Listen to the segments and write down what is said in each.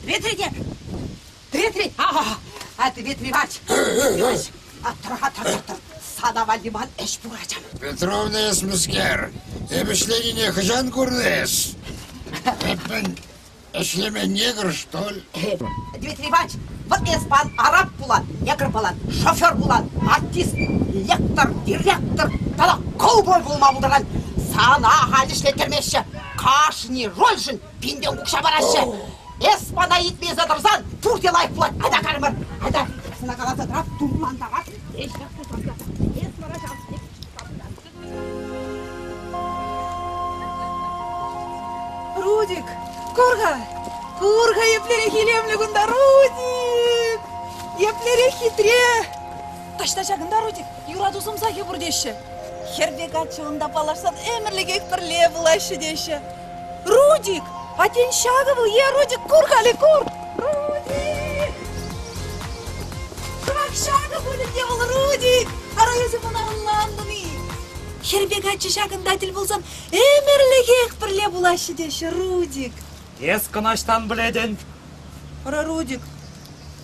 Дмитрий, Дмитрий, Дмитрий Иванович, садавал лиман эш бурачам. Петровна эсмискер, эбешленине хажан курнес. Эппен, эшлеме негр, что ли? Дмитрий Иванович, вот эспан араб булан, негр булан, шофер булан, артист, лектор, директор, тала ковбой булма булдырган. Сана хал ишлеттермеші, кашни, рольшин, пинден кукша барашы. Эспана итме задырзан, турте лайк булат, ада кармыр, ада. Сына қаласа дырап, думандағат, эшек кутырды. Эспана жамсынек. Рудик, Курга, еплере хилемлі күнда, Рудик! Еплере хитре! Ташта жағында, Рудик, юраду сумса кебір деші. Хербек атшығында паларсан, әмірлік екпірле бұлайшы деші. Рудик, атен шағы бұл, Рудик, Кургали, Кур! Рудик! Шырақ шағы бөлін де бұл, Рудик! Арайызы мұна ұлландыны. Хербек атшы шағында тіл болсам, әмірлік екпірле бұлайшы деші, Рудик. Ес кынаштан біледен. Ора, Рудик,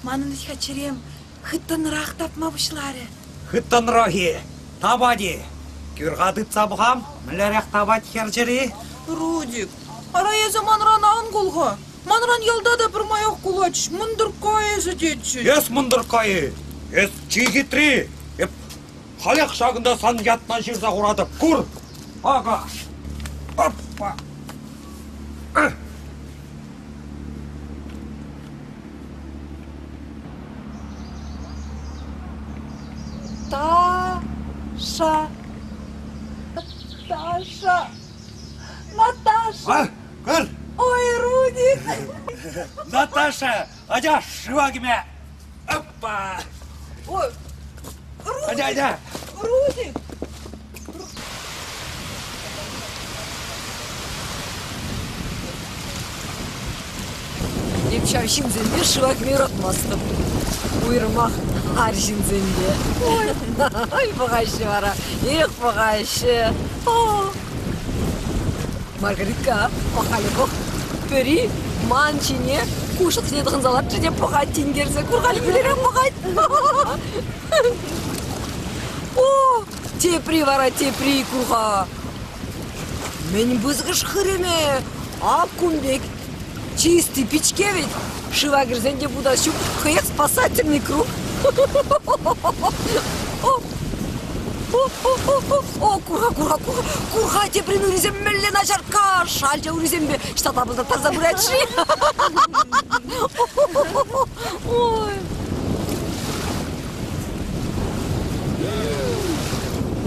манын ишхачерем, хыттын рах тапма бұшлары. Хыттын рахи, табади. Күрғадып сабғам, мүлерек табад херчері. Рудик, арайызы манран ан қолға. Манран елда да бір маяқ құлач, мұндыр қайызы детші. Ес мұндыр қайы, ес чигітри. Хаяқ шағында сан ятнан жерза құрадып, күр. Аға, оппа. Наташа! Көр! Ой, Рудик! Наташа, адя шывагіме. Оппа! Ой, Рудик! Адя! Рудик! Емшам шинзенде шывагіме ротмастым. Уйрмақ аршинзенде. Ой, бұғашы бара. Еқ бұғашы. Маргаритка, пахали бог, пери, манчине, кушать не должен залат, что пахать тингерзе, кургали билерем пахать. О, тепри вара, тепри курга. Мен бызгыш хыреме, а кумбек, чистый пичкевич, шивагерзенде будащу, хает спасательный круг. О, курга тепри нуризем мелле начарка, шальча уризембе, что табылда таза буратши. Ой.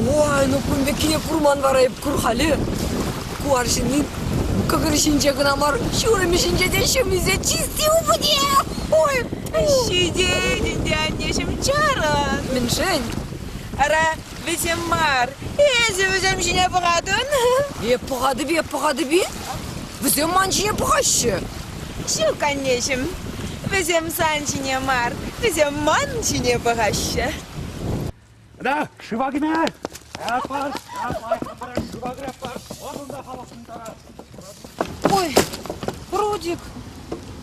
Ой, ну кумбекине курман варайып курхали. Куаршинин, кагыршинче гынамар, шурамишинче дешемизе чисти убуде. Ой. Шиде, динде аннешім чаран. Меншень. Ара, весем мар, өзім жіне бұғадын. Бұғады бе? Візем ман жіне бұғашы. Шу, коннешім, весем сан жіне мар, весем ман жіне бұғашы. Да, шывагіме. Апар, шывагір апар, онында қаласындара. Ой, Рудик,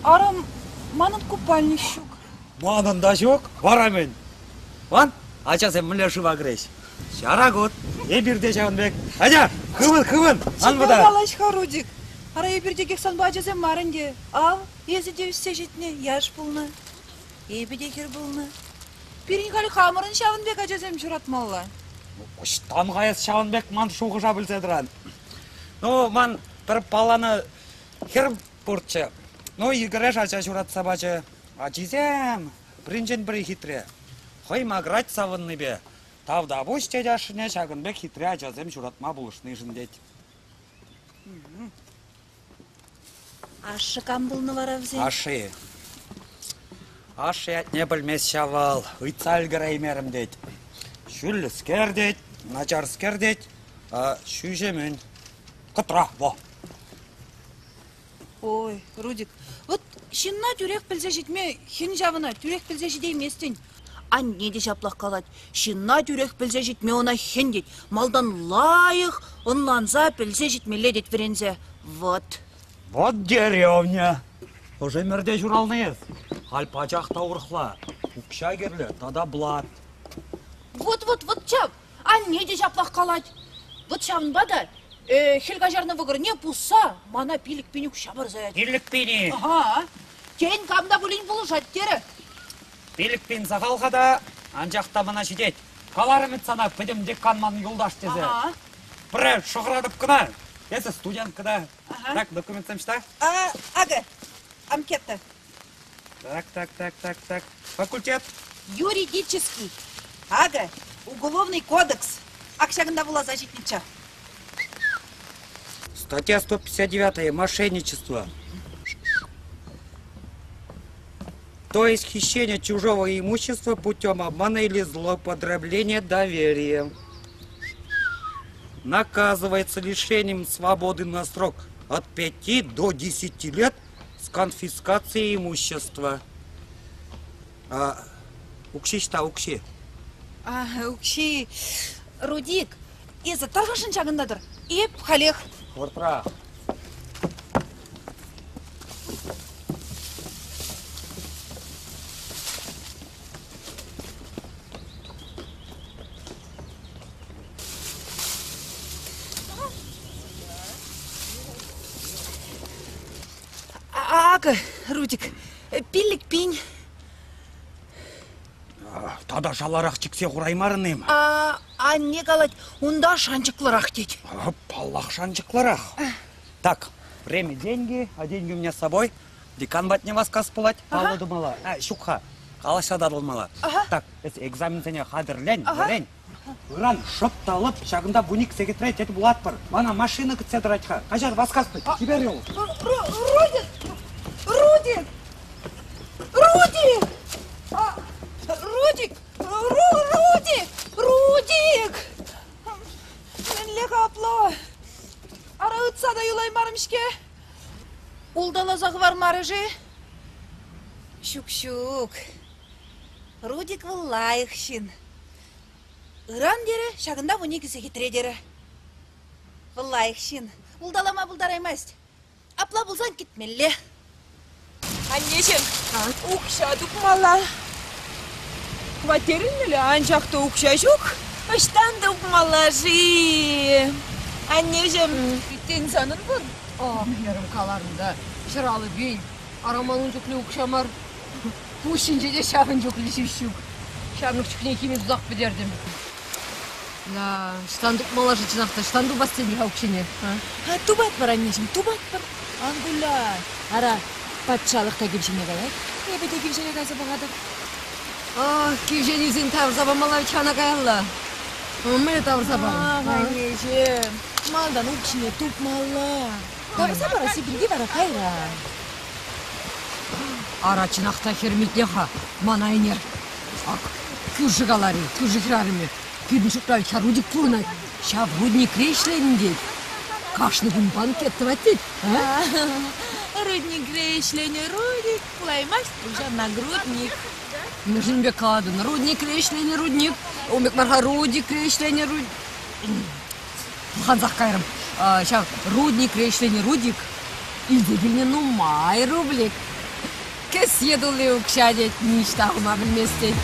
арам манын купальник щук. Манында жоқ, варамен. Ван? Ача сен мүлі шывагіреш. Шарагут, ебірде жағынбек. Ача, хывын, анбыда. Чипалашха, Рудик. Ара ебірде кексан ба ачасен марынде. Ал, езі девіссе жетіне, яш бұлны. Ебіде кер бұлны. Перінкалі хамырын шавынбек ачасен жүратмалла. Ұштан ғайыз шавынбек ман шуғыша білседіран. Ну, ман бір баланы хер бұртшы. Ну, игреш ача жүратса бачы. Ачизем, бірінжен бірі хитре. Хой маграть савынны бе. Тавда бұш чедяшыне шағынбек хитре ачазем жүратма бұлышны жындет. Ашы кам бұлны вара взен? Ашы не білмес шавал. Үйтсал гіреймерім дед. Шүл скер дед, начар скер дед. Шүйжемен. Қытра, во. Ой, Рудик, вот шинна түрек білзе жетме, хин жавына түрек білзе жедей местен. Анне де жаплақ қалады. Шинна түрек білзе жетме она хин дед. Малдан лайық, онланза білзе жетмеле дед верензе. Вот. Вот деревня. Тоже мерде журалныз. Алпачақ таурықла. Укша керлі, тада блат. Вот, чап. А не де жаплақ қалады. Вот шағынба да, хелгажарны вғырне пусса, мана пилік пені күша бар заяд. Пилік пені. Ага. Кейін камда бұлін бұлы жаттері. Пилік пен сақалғада, анжақта мына жетет. Қаларымет сана пөдім деканман юлдаш тезе. Ага. Бірі шығырадып кіна. Есі студент кіна. Так, документсам шта? Ага, анкета. Так. Факультет? Юридический. Ага, уголовный кодекс. Акшагында была защитнича. Статья 159. Мошенничество. То есть хищение чужого имущества путем обмана или злоупотребления доверия. Наказывается лишением свободы на срок от 5 до 10 лет с конфискацией имущества. Укши. Укши, Рудик, езі тарғашын шағындадыр. Еп, халех. Ортра. Ага, Рудик, пилік пень. Тада жаларақ чіксе құраймарынем. Не қалады, онда шанчықлырақ дейді. Паллах шанчықлырақ. Так, время деньги, а деньги у меня с собой. Декан батне васкас пулать, палы думала. Шукха, қалаша дарылмала. Так, экзамен сене қадірлен, бірен. Үран шопталып, шағында буник секретарь етіп бұлат бар. Мана машина күтсе дұрайтқа. Қажар васкасты, жібер ел. Рудик! Менле қапла. Ара ұтса да юлаймарымшке. Улдала зағвар марыжы. Шук. Рудик вылайықшын. Иран дері, шағында бұнекі секетіре дері. Вылайықшын. Улдалама бұлдараймаст. Апла бұлзан кетмелі. Аннешем, укша дукмала. Кватеринлі анжақты укша жоқ, ұштан дукмала жи. Аннешем, үттен санын бұн? Ярым қаларында жыралы бей, араманын жүклі укшамар. Пушинже де шағын жүклі шүшік. Шағын күчкіне кеме тұзақ бідердім. Штан дукмала жычынақта, штан дубасты не хаукшене. Тубат бар, аннешем, тубат бар. Ангула, ара, патшалықта кепшене қалай? Ебеде кепшене қайсы бағады? Кевжен изин тавырсаба малай чана каялла. Мені тавырсаба. Аннешем, малдан укшене туп мала. Тавырса бара сепілге бара қайра. Ара чынақта хермитлеха, манайнер. Күржі қалары, күржі хирарыме. Күрін шықрал чарудик пурнай. Шав рудник рейшленін дейд. Кашны күн банкетті бәттейд. Рудник рейшлене, рудик. Пулаймаст, уже нагрудник. Нажинбек каладын, рудник рейшлене, рудник. Омек марха рудик рейшлене, рудник. Ханзақ кайрым. Шав рудник рейшлене, рудик. Илдегіліне нумай рублик. Кес едулы укшадет, ништағыма білместей.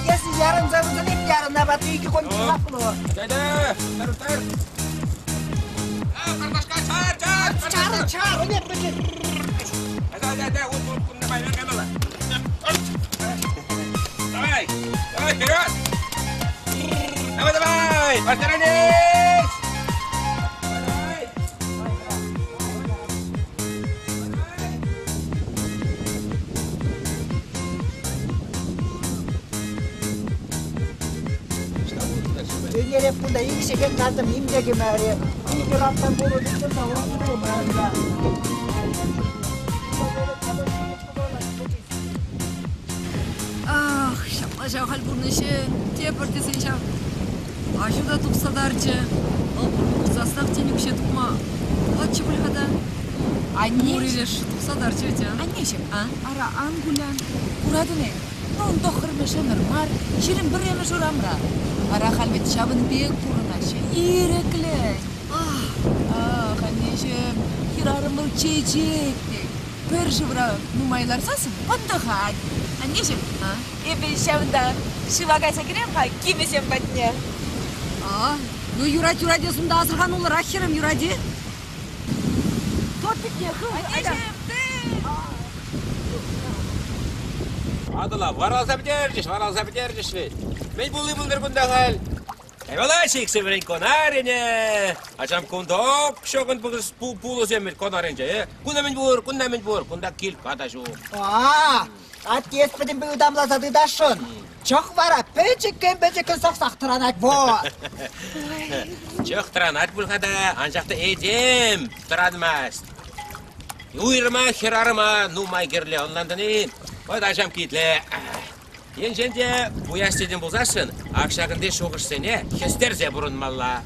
Если ярым завызылып, ярым набаты үйкі комик қапылы. Тар. Карташка, чар. Өнер, өнер. Давай, вперед! Давай, посторонись! Өнер бұнда еңсеген қадым емдегі мәре. Егер аттан болу дейсен, сауын мәре. Шапла хал бурнышы, тепіртесен шап. Ажуда тұқсадарчы. Застав тенюкше тұқма. Латчы бұлғада. Аннешем. Мурилеш тұқсадарчы өте. Аннешем, ара ангулян. Урадыны, Ну, тохырмышын ырмар, ширин бір емі журамра. Ара халбет шабын бек пурынашы, иреклі. Ханешім, хирарымыл чечекте. Бір жывра нумайлар сасым, пандыхад. Ханешім, епен шабында шывагайса керем ха, кемесем батне. Ну, юрать, десында азырған олар ахерім, юради. Тортикне, Ханешім, Адыла, варалса бідердіш вет. Мен бұлы бұлдыр күнда қал. Eyvallah çekse verin konarine. Açam kundok şokun bugüs pulu zemir konarince. Kunda men bur, kunda kil kadaju. Отец bir damla daşın. Çok vara, pecikken soksaktıranak bu. Çok tranat bulhada ancak da edem tranmaz. Uyurma, hirarma, numay girle onlandan in. Oyda açam kitle. Енженде буяс деден болсасын, ақшағынде шоғыш сене, хестерзе бұрын малла.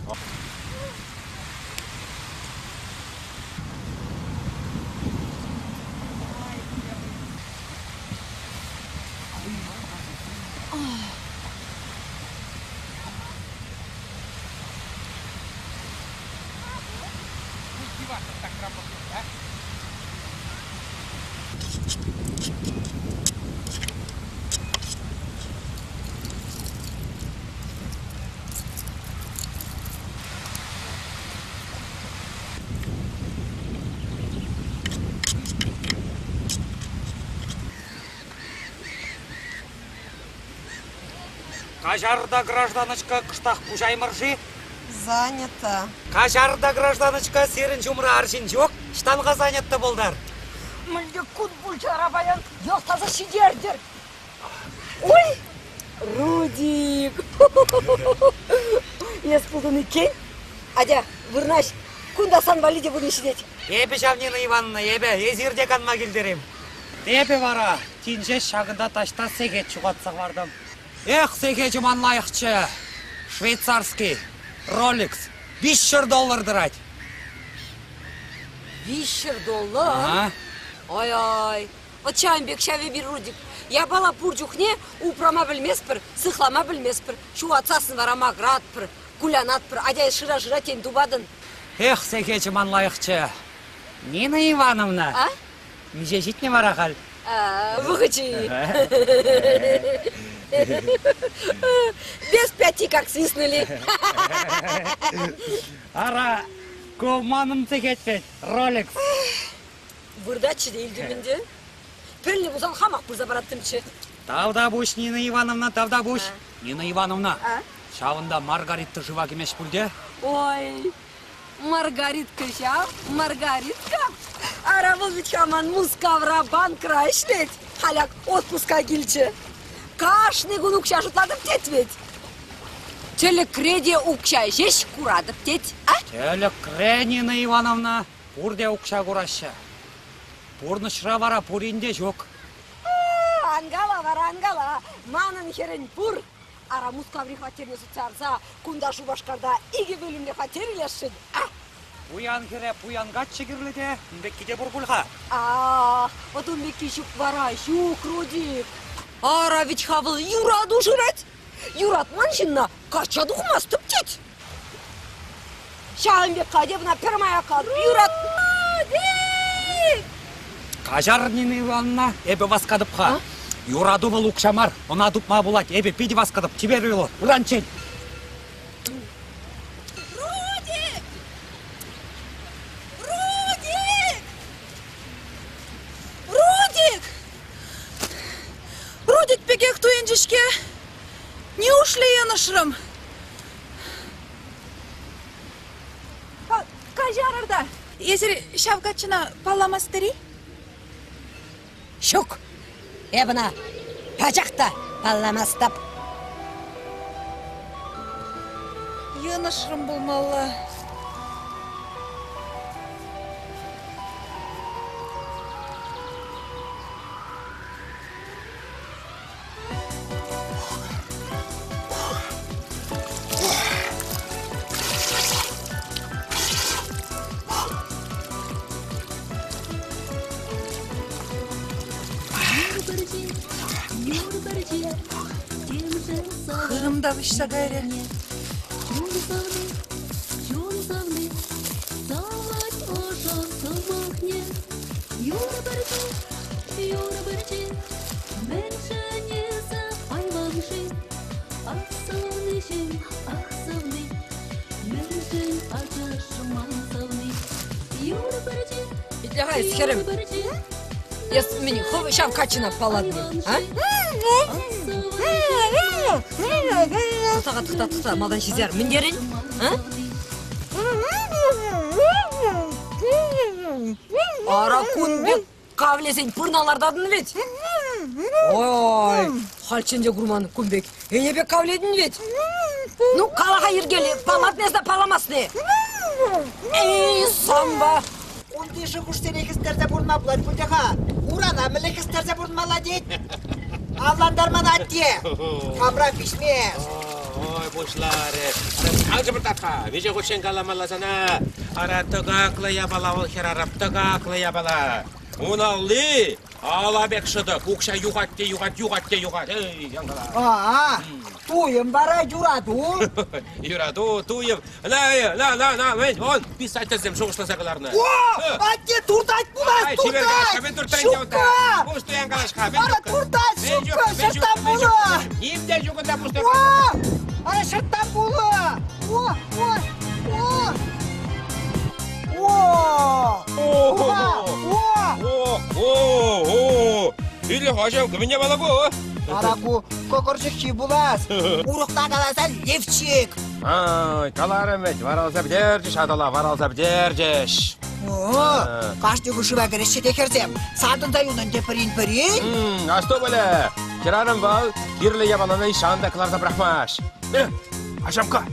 Кажарда гражданочка кыштақ пужаймыржи. Занято. Кажарда гражданочка серін жұмра аршин жоқ, штанға занятты болдар. Мүлде күн бұлчы арабаян, елтазы шидердер. Ой, Рудик. Ес бұлдың екен. Адя, вырнаш, күнда санвалиде бұны шидет. Ебі Жавнина Ивановна, ебі, езірде канма келдерем. Ебі бара, тинже шағында ташта сегет чуғатсақ бардым. Эх, сегечім анлайықчы. Швейцарский, Rolex, $500 дырать. $500? Ай-ай. Вот чайымбек шәве бір Рудик. Я бала пурджухне упрама білмеспір, сықлама білмеспір. Шу атсасын варама градпір, кулянатпір, адяй шыра-шыра тен дубадын. Эх, сегечім анлайықчы. Нина Ивановна. Мже житне марахал. Выхочи. Без 5, как свистнули. Ара, ковманым текетпет, Rolex. Бұрдачы дейілді менде. Пөліне бұзан хамақ бұза бараттымчы. Тавда буш, Нина Ивановна, тавда буш. Нина Ивановна, шавында Маргаритты жыва кемеш бүлде. Ой, Маргаритка шав, Маргаритка. Ара бұл бит хаман мускавра банкра ішлет. Халяк отпуска келчі. Кашны күн ұқша жұтладып тет вет. Телі креде ұқша жеш құрадып тет, а? Телі кре, Нина Ивановна, бұрде ұқша құрашы. Бұрны шыра бара, бұрінде жоқ. Ангала var ангала. Манын херен бур. Ара мускаври хатерне социарза, кунда шубашкарда иги бөлімне хатерилешін. Пуян хере, пуянға чегірліде, үмбеккеде бұр бұлға. Вот үмбекке шук бара, шук, Рудик. Ара ведь хавыл Юраду жырать. Юрат маншинна кача духмас түптет. Шағынбек қадебна пермая қалып, Юрат. Рудик! Кажар, Нина Ивановна, эбе васкадыпқа. Юраду бұл ұқшамар, она дупма бұлат, эбе пиди васкадып, чибер үйлі, ұранчен. Рудик! Рудик! Рудик! Рудик пекек туенжішке. Не ушли енышырым. Кажарырда. Езір шавгатчына палламастыри? Шук. Эбна, пачақта палламастап. Енышырым болмалы. да вышса гайре. Итлягай, схерем. Если мне ховы шав качина паладни, а? Тута, малдан шизер, миндерин, а? Ара кунбек кавлесен пурналардадын ведь? Ой, халченде гурман кунбек, энебек кавледин ведь? Ну, калаға ергелі, паладнезда паламасны. Эй, самба! Он деші құштенекістерде бұрма бұлар бұлдеға. Урана мүлекістерде бұрмала дейд. Avlandarman attiye. Kamra pişmez. Ой, boşlar. Alcı bir tatka. Vece koşen kalamala sana. Ara tıgaklı yapala ol herarap tıgaklı yapala. Unallı. Ala bekşıdı. Kukşa yugatte. Ey, yangala. Aa, tuyum bara yuradu. Yuradu, tuyum. La, ben on. Bir saat tezdim soğuştan sakılarını. Attiye turtaç bulas, Ay, turtaç. ben turtayım Şukka. Boştu yangalaşka. Ara turtaç, şukka, şırttan bulu. Kimde şukunda boştu Ara şırttan bulu. Или хожам, ко меня балагу. Араку, кокорчикчи булас. Урукта каласан левчик. Ай, каларым ведь, варалса бдержиш, адала, варалса бдержиш. Каждый гушива греши декерсем. Садында юнан деприн. А что были? Кирарым бал, кирле ябаланы шандакаларда брахмаш. Ашамка.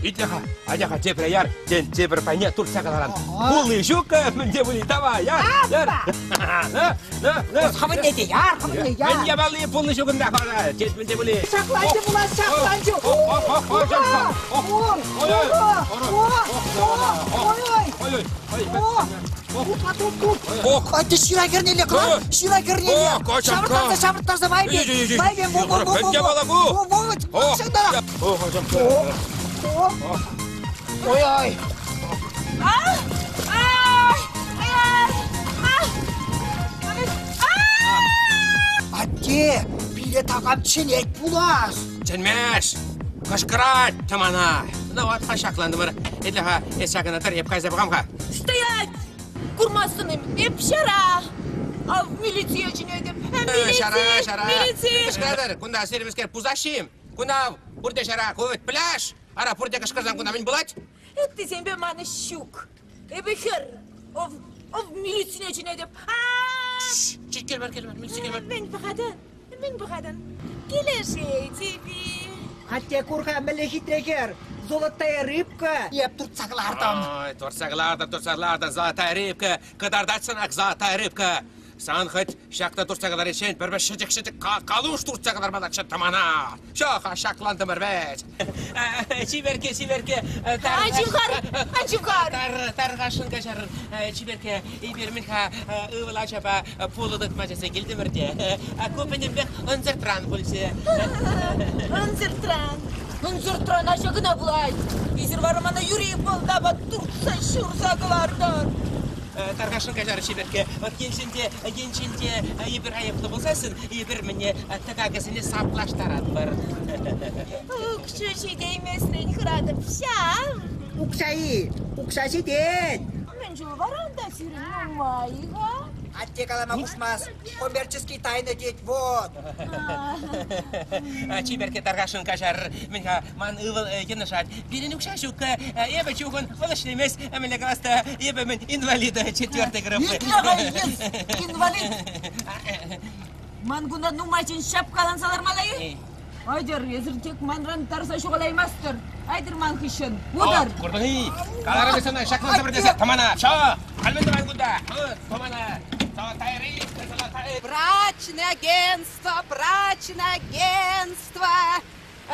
Итляха, адяха тепре яр, тепре пайне турца каларан. Улы жука, где были, давай, яр. Хамын неде яр, хамын неде яр. Мен ябалы пулы жугында бара, тепре были. Шакланчы булас, шакланчы. Ой, ты шира кернеле кылар, шира кернеле. Шабыртарса майбен, майбен, Ой. Атте, билет ағам ченет булас. Ченмеш, кашкарат тамана. Ну вот, хашакланды мыр. Этлеха, эсякына тар, еп кайза бұғамға. Стоять! Курмасыным, еп шара! А в милиция жинедім. Милиция! Кашкарадыр, кунда сервискер пузашим. Кунда, бұрде шара, көт пляж. Ара, бұрде кашкарзан кунда мен бұлать? Это зембе маны щук. Эбехер, ов милиция жинедім. Келбер, милиция келбер. Мен бұғадын. Келешей тебе. Атте курха мелехи трекер. Золотая рыбка. Еп турцаклардан. Ой, турцаклардан, золотая рыбка. Кадардатсынак, золотая рыбка. Сан хоть шақта турцаклар ешен, бір шыжық қалуш турцаклар балатшы тамана. Шоқа шақланды мірбет. Чиберке. Анчугар. Тарғашын қашар. Чиберке, ибер мінха ұвыла жаба пулыдық мажасы келді мірде. Көпінен бек ұнзыртран бұлсы. Ұнзыртран ашығына бұлай. Езір барымана юрей болдаба турца шурзағылардан. Тарғашын қажары шеберке, геншінде ебір айыплы болсасын, ебір міне тағағысыне саплаштарады бар. Ұқшы жедеймесін қырадып шам. Укшашы ден. Мен жыл баранда сирен ұмайға. Атте калама кушмас. Коммерческий тайны дед, вот. Чиберке тарғашын қажар, менға ман ұвыл енішат. Берін ұқшашук, ебі чуғын олышын емес, әмілі қаласта ебі мен инвалиды 4-й группы. Инвалид. Мангуна нумайчын шапқалансалар малайы? Айдыр, езір тек манран тарса шоғалаймастыр. Айдыр ман кышын. Удар. Көрдіңі, қалары бесіні шақланса бір десе, тамана, шо, қалменді мангунда, тамана. Брачное агентство,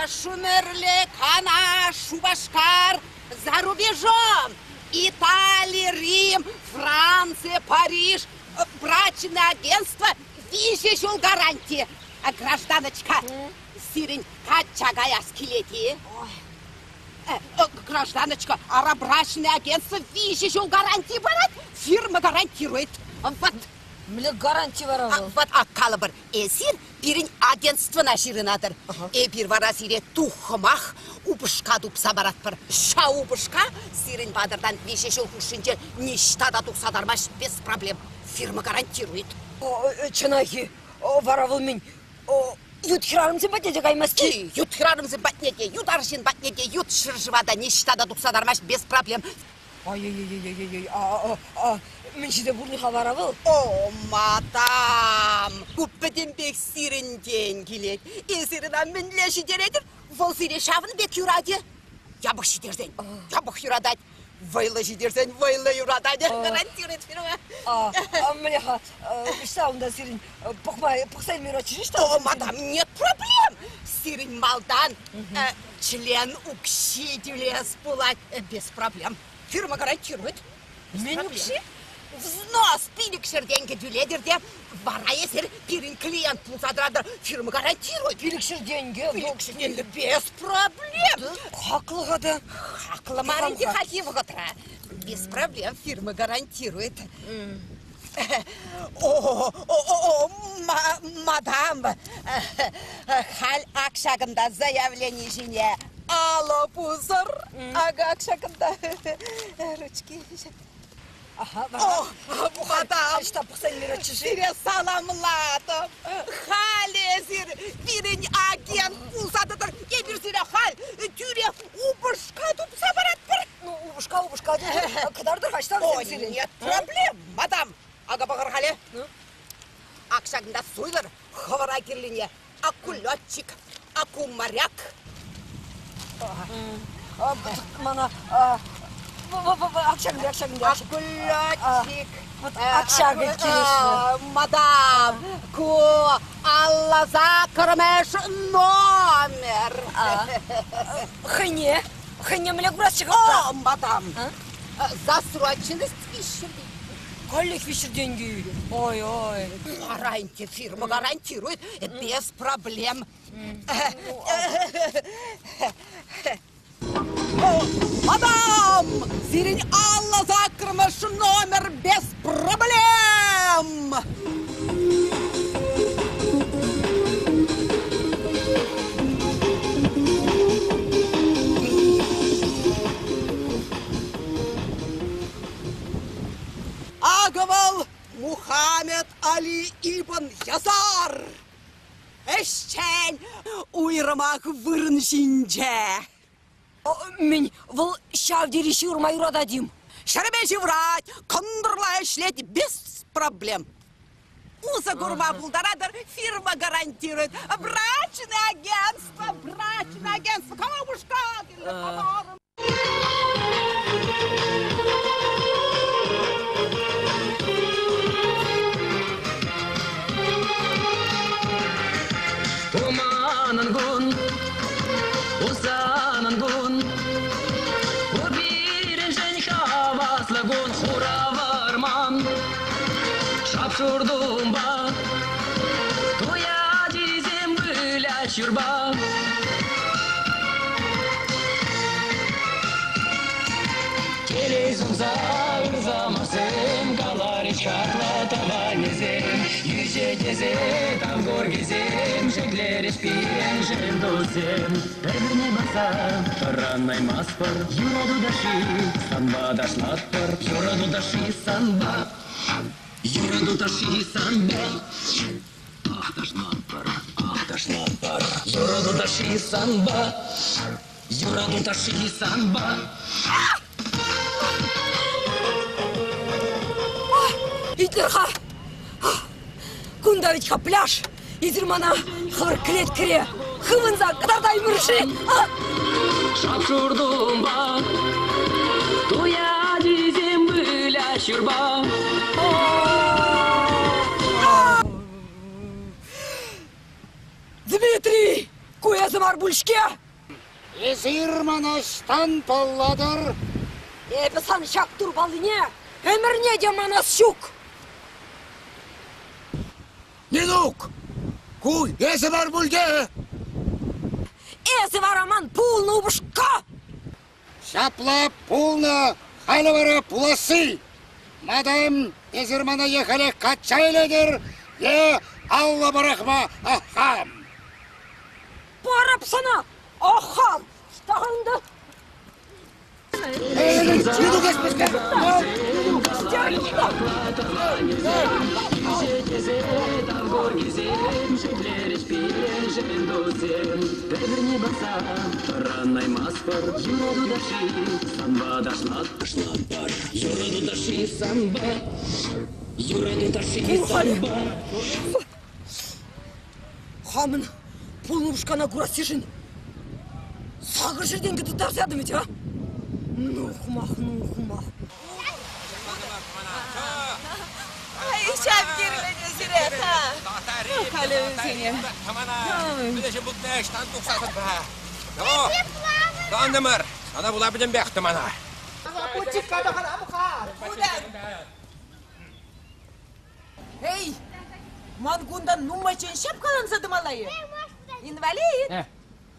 Шумерлик, она, Шубашкар, за рубежом. Италия, Рим, Франция, Париж. Брачное агентство, вещи гарантии. Гражданочка, сирень качагаяс килети. Гражданочка, арабрачное агентство вещи жил гарантии барат. Фирма гарантирует. Вот. Мне гарантия воровал. Вот аккалабр. Сир пирень агентство на ширинатор. Пир вара сире тухмах упышка дупса барат бар. Ша упышка сирень бадырдан вещи жил хушинче ништада тухсадармаш без проблем. Фирма гарантирует. Чынахи, воровал мен. Ют хирарымсы батнеде каймаски. Ют хирарымсы батнеде, ют аршин батнеде, ют шыржывада ништада тухсадармаш без проблем. Ай-яй-яй-яй-яй, мен шиде бурныха воровал. О, мадам, күппеден бек сиренден келет. Сиренан мен леші дередір, вол сире шавын бек юраде. Ябық шидерден, ябық юрадад. Вайлы жидерден, вайлы юрадад. Гарантирует фирма. Мляха, штаунда сирень, пухсай мира чишта. О, мадам, нет проблем. Сирень малдан, член укшителес пулать без проблем. Фирма гарантирует. Мен укши? Взнос пиликшер деньги дюледерде, вара есер пирин клиент пулсадрадыр. Фирма гарантирует. Пиликшер деньги? Пиликшер деньги без проблем. Хақлыға да. Хақлы маринди хахивы ғытра. Без проблем фирма гарантирует. Мадам, хал акшагында заявление жіне алып ұзыр. Ага акшагында ручки. Мадам, Что пухсай мира чиши? сире саламладым. Халезір бірін агент ұзадыдыр. Ебір сире хал, тюре убышқа тұпса барат бір. Ну, убышка, кадардыр қаштан Ой, сен сирень? нет проблем, мадам. Ага бағыр халі. Ақшағында сойлар, хавара керліне. Аку летчик, аку моряк. Мана, акшагында. Аку летчик. Акшагы келеші. Мадам, ку алла закырмеш номер. Хыне млек брас шығып. О, мадам, засроченность ищем. Коллег вещер деньги. Ой. Гарантия, фирма гарантирует без проблем. Мадам, сирень алла закрымыш номер без проблем. Агавал Мухаммед Али ибн Язар. Эшчен уйрамак вырын жинже. Мен вол шавдериши урмай урададим. Шарбеши врать, кондырла эшлет без проблем. Уза гурма булдарадыр, фирма гарантирует. Брачное агентство. Кого Umanın gun, usanın gun, bu birinci havaslı gun, hura varman, şapşurdum bak, tuya dizim böyle şurba. Televizyon zamasın, kalar çatla tavanizim, yüce gezim, tam gor gezim, şekler işpiyen şendozim. Evine basam, taranay maspar, yuradı daşı, sanba daşlatpar, yuradı daşı sanba, yuradı daşı sanba. Ah daşlatpar, yuradı daşı sanba, yuradı daşı sanba. Итлерха! Кундавичка пляж! Изермана хыр клет кіре! Хывынза қыдардай мұршы! Шапшурдум ба, туя дизем бүля шурба. Дмитрий! Куязым арбульшке! Изирманаштан полладыр. Епісан шак турбалыне! Өмірне де манас шук! Ненук! Пуль, есі бар бүлге! Эси вараман пулны убышка! Шапла пулна, халі бара пуласы! Мадам, езірмана ехалі качайледір, Алла барахма ахам! Барап сана! Ахал! Штағанды! Чиду кеспеске! Хамын пулны убышкана курас сешін. Сағыр жерден кіті тарсады ме, а? Ну, хумах. Şap gerilene süre ha. Bakalım seni. Bilece bu neşten tuksatın be. Yo. Dandımır. Sana bulabilirim bektim ana. Hey! Mangundan nummaçın şapkalan sadım alayı. İnvalid.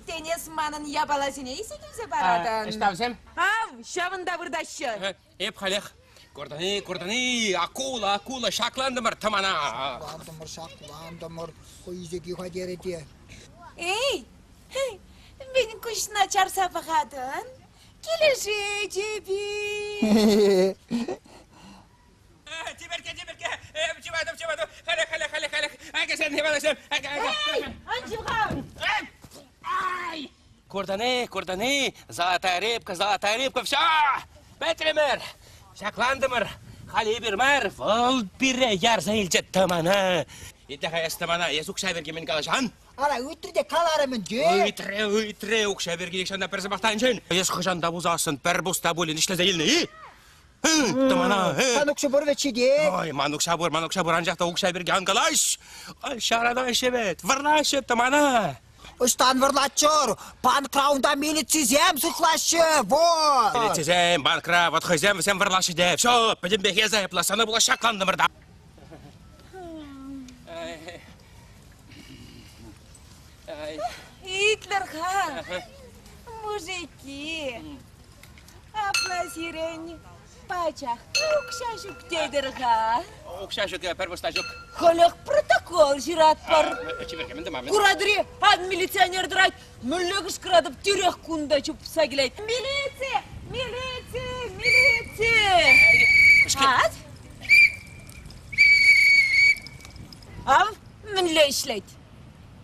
Tenes manın yabalasını ise kimse baradan. İstavsem? Hav, şavında burdaşı. Hep halik. Kordani, akula, şaklandımır tamana. Şaklandımır, koyuzdaki hadereti. Hey! Beni kuşun açar sapakadın. Geleceği cebi. Ciberke. Civadım. Halik. Herkesin hemen. Hey! Ançıvğam! Ay! Kordani, zolotая рыбка, все! Бетремер, шакландымыр, хали бирмер, вол бире ярза илчет тамана. Итте хаяс тамана, ес укша берге мен калашан. Ара, өйтірде қаларымын же. Үйтре, укша берге екшанда бір забақтан жен. Ес қышанда бұзасын, бір бұста болын ішлезе еліне, тамана, Манукшы бұр вечеде. Ой, манукша бұр, анжақта укша берге анкалаш. Шарада шебет, варлашы тамана. Ұстан варлачыр, панкраунда милицизем сұқлашы, вот. Милицизем, банкра, отхызем, всем варлашы деп. Все, пойдем беге зайыпла, саны бұла шақландымырда. Гитлер-ха! Мужики! Апласирень! Пачах, укшашук дедер-ха! Укшашук, первостажук. Холек протокол жират бар! Чеберге, мамин. Курадыре, ад милиционер драть! Мүллегіш кырадып тюрек кунда чуп сагилайт! Милиция! Ад? Ав, мінле ішлайт!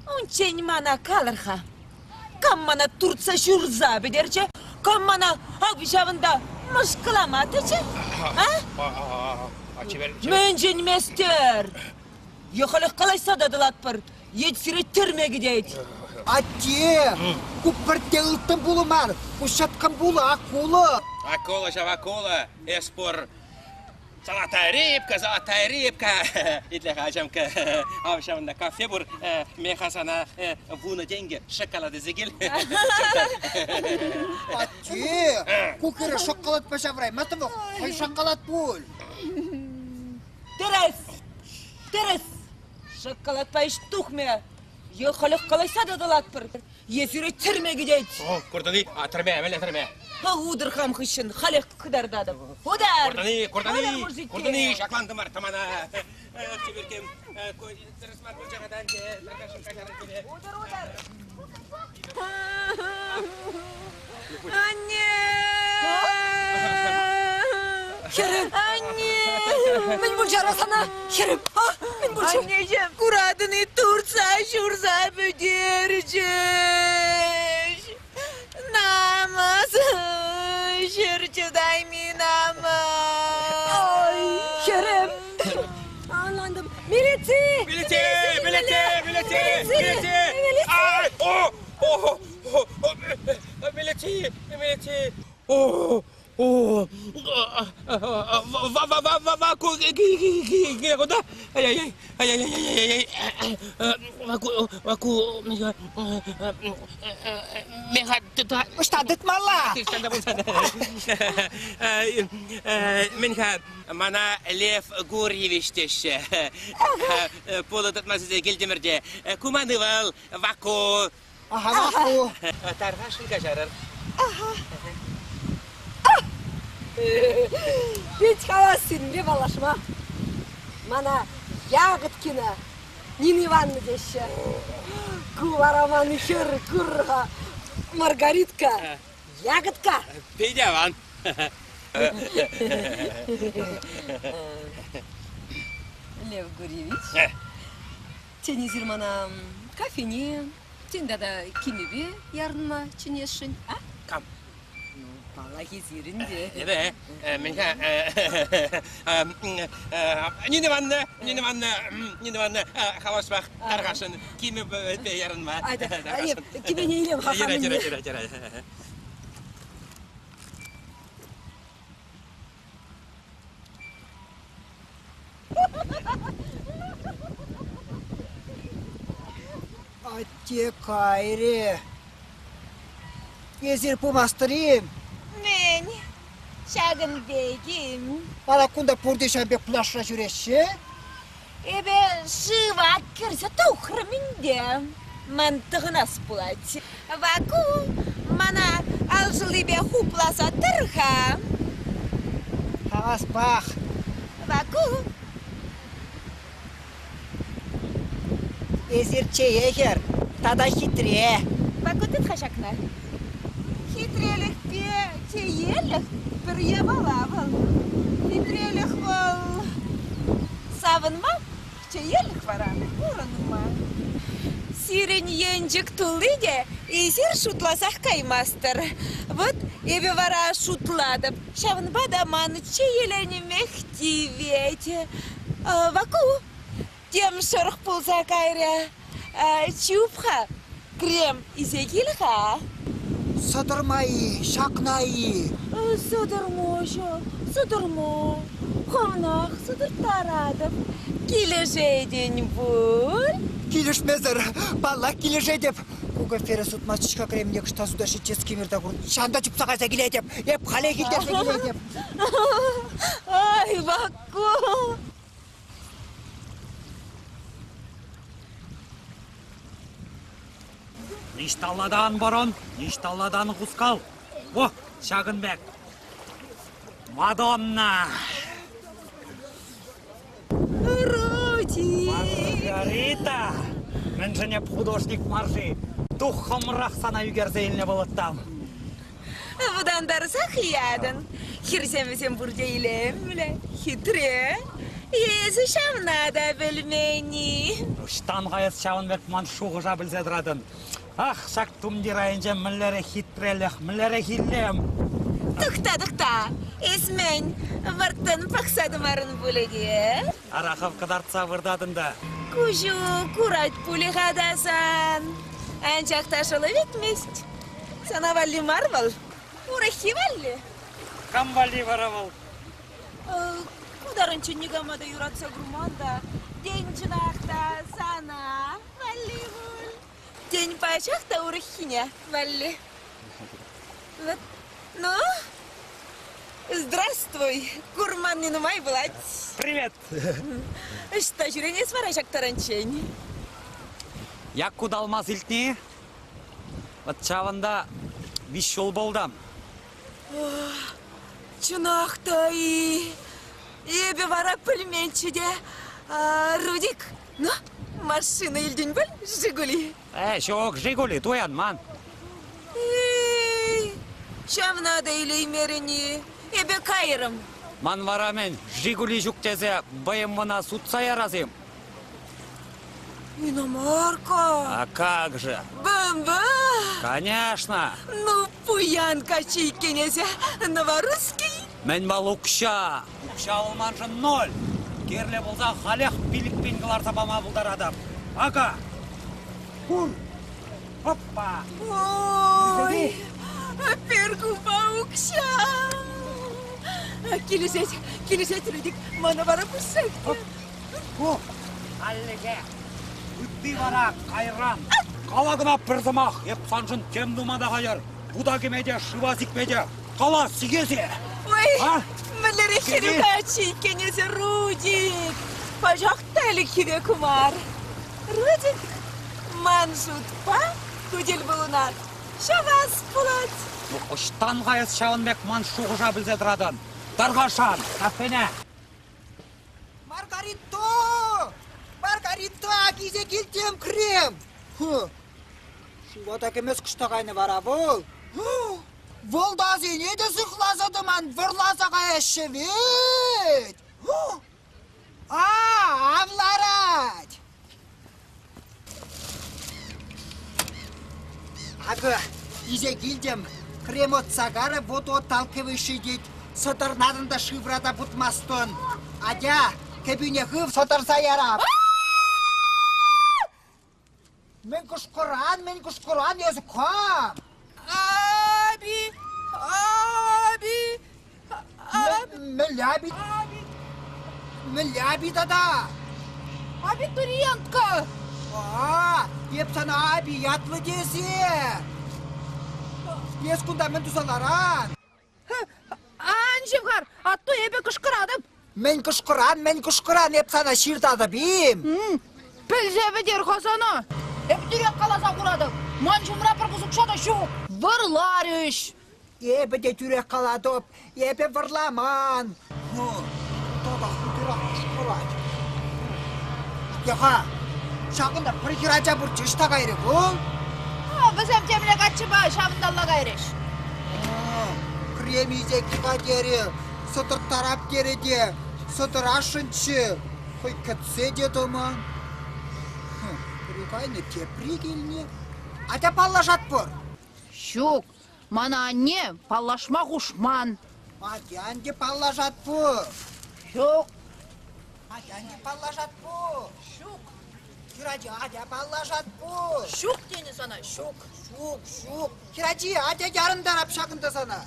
Унчень мана калырха! Кам мана туртса шурза бедерче, кам мана агвишавында мышкыламатычы? Мен женместер! Ехалых қалайса дадылат бар, етсіре түрме гидейт! Атте, күпірте ұлттың бұлы мар, ұшатқан бұлы акулы. Акула, эспор. Золотая рыбка. Итле хажамка. Авшамна кафе бур. Мехасана вуна деньги. Шоколады зигил. Атте, кукері шоколад пашаврай, матымы, қой шоколад бұл. Терес! Шоколад пайш тухме! Ехалых қалайса дадылат бар, етсіре түрме гидейт! Курдани, түрме. Удар хам хышын, халек кыдардадым. Удар! Курдани, шакландымыр, тамана. Чеберкем, тырысмар бұл жағадан же, ларкашын қажарын келе. Удар! Анне! Херем! Анне! Мен бұл жарасана! Херем! Мен бұл жарасана! Anneciğim, kuradını tursa şurza büdürcüş. Namaz, şırçıday mi namaz? Ay, Kerem! Anlandım. Militi! Militi! Vaku Ұштадыт малла. Менха мана Лев Гурьевич теше. Полудатмасы келдемірде. Куманывал, вако. Ваку. Тарғашын қажарыр. Ведь халасын бе балашма. Мана Ягодкина, Нина Ивановна деші. Кувараманы хер курға. Маргаритка, Ягодка. Пейдяван. Лев Гурьевич, тенезір мана кафене, тенда да кинебе ярныма ченешін, а? Кам. Бала кезерінде. Ебе, менха... Нина Ивановна, хаваспақ, тарғашын, кемі бөтпе ярынма. Айда, кеме не елем хақамын. Жыра. Атте кайре. Езір пумастырым. Мен, шағын бегім. Ала кунда пурдешан бек плашра жүреші? Эбе жыва кірсе тұқырмінде. Мантығынас бұлады. Ваку, мана алжылы бе хупласа тұрға. Хаваспақ. Ваку, Езір чейегер. Тада хитре. ваку тұт қашақна. Хитрелік бе тейелік бір ебалавыл. Хитрелік бол савынма, тейелік вараны бұрынма. Сирен енжік тұлыде, езір шутласақ каймастыр. Вот, ебе вара шутладып, шавынба да маны чейелені мехтивете. Ваку, тем шырық пулса кайря, чупха, крем изегілға. Садырмайы, шақнайы. Сыдырмо, қонақ сыдыр тарадып, кележейден бұл. Келешмезір, бала кележе деп. Куга фері сутмасычка кремне кышта суда шитчес кемерда күрін. Шанда чупса қайса келе деп. Еп қалай келдерсе келе деп. Ай, Ваку. Ништалладан борон, ништалладан құскал. О, Шағынбек. Мадонна. Руди. Маргарита. Мен және художник маржи. Тухымрақ сана үгерзейіліне болыттам. Бұдан дарсақ ядын. Хирсемесен бұрдейлемлі. Хитре. Езі шамна да білмені. Үштан ғайыз Шағынбек ман шуғыжа білзедірадын. Ах, шак тумдирайынже мүллері хитрелік, мүллері хиллем. Тұқта. Есмен, варттан пақсадымарын бөліге. Арақов қыдартса вырдадында. Кужу, курат пулихадасан. Анчақта шылы етмест. Сана валли марвал. Урахи валли. Кам вали варавал? Кударынчы негамада юратса груманда. День жынақта сана валли вул. День пачақта урахиня валли. Вот, ну... Здравствуй, гурманный нумай блать. Привет. Что жүріне сварашак таранчень? Як кудалмаз илтне? Вот чавында 5 жол болдам. Чунақтай. Ебе вара пельменчиде. Рудик, ну, машина елден біл, Жигули. Жоқ, Жигули, тоян, ман. Шамна да илеймерені. Ебе кайрым. Ман вара мен Жигули жүктезе БМВ-на сутса яразым. Иномарка. А как же? БМВ. Конечно. Ну, пуянка чейкенезе. Новорусский. Мен бал укша. Укша олманжы 0. Керле болса халях билікпен қыларса бама бұлдар адам. Ака. Кур. Хоппа. Ой. Пергуба укша. Келесет, Рудик, мана бара пұсак. О, аллеге. Үтті бара қайран. Қаладына бір зымақ. Еп санжын кем думада қайыр. Буда кемеде, шыва зикмеде. Қала сигезе. Ой, А? мілері херекачи, кенесе Рудик. Пожақтайлы кеве кумар. Рудик, манжутпа, күдел болунар. Шавас болат. Оштан қайыз шағынбек ман шуғыжа білзе дырадан. Дарғашан, кафене. Маргарито! Маргарито, кизе келтем крем! Шуғата кемес күштағайны бара бұл. Волдази неде сықлазадыман вырлазаға әшевет! Авларад! Ағы, изе келдем, крем от сагары вот от талкывыши дейд, сотыр надында шыврада бұтмастын. Адя, кәбіне ғып сотыр сайарап. Мен күшқұран, өзі қам. Abi, Міляби дада. абитуриентка. Еп сана аби ятлы десе. Бес күнда мен тұсаларан. Анжевғар, атты ебе күшқырадым. Мен күшқыран, еп сана ширдады бейм. Пілзебі дер қасаны. Эптірек қаласа құрадым. Манжымра бір қызықшада шу. Варлар үш. Ебі де түрек қаладып, ебі вырламан. Тода күтірек күшқырад. Яға, шағында бір хиража бір жүшта қайры бұл. Біз әмтемілі қатшы ба, шабындалла қайрыш. Кремизе киға дері, сұтыр тарап дері де, сұтыр ашыншы. Қой кітсе де доман. Прикайны тепри келіне. Ата паллашат бұр. Шук, мана анне паллашма құшман. Атянде паллашат бұр. Шук. Атянде паллашат бұр. Шук. Кираджи, атя паллашат бұр. Шук дені сана, шук. Шук. Кираджи, атя ярындарап шағында сана.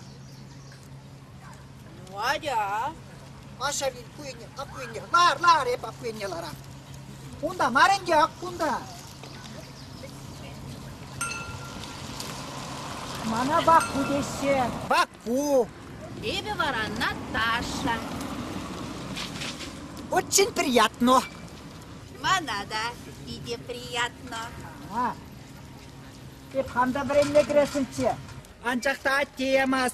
Вадя. Аша бил акуйне, лар, еп акуйнелара. Онда маренге аккунда. Мана Баку десе. Баку. Тебе вара Наташа. Очень приятно. Мана да, иде приятно. Еп хамда времне кіресінші. Анчақта аттиемас.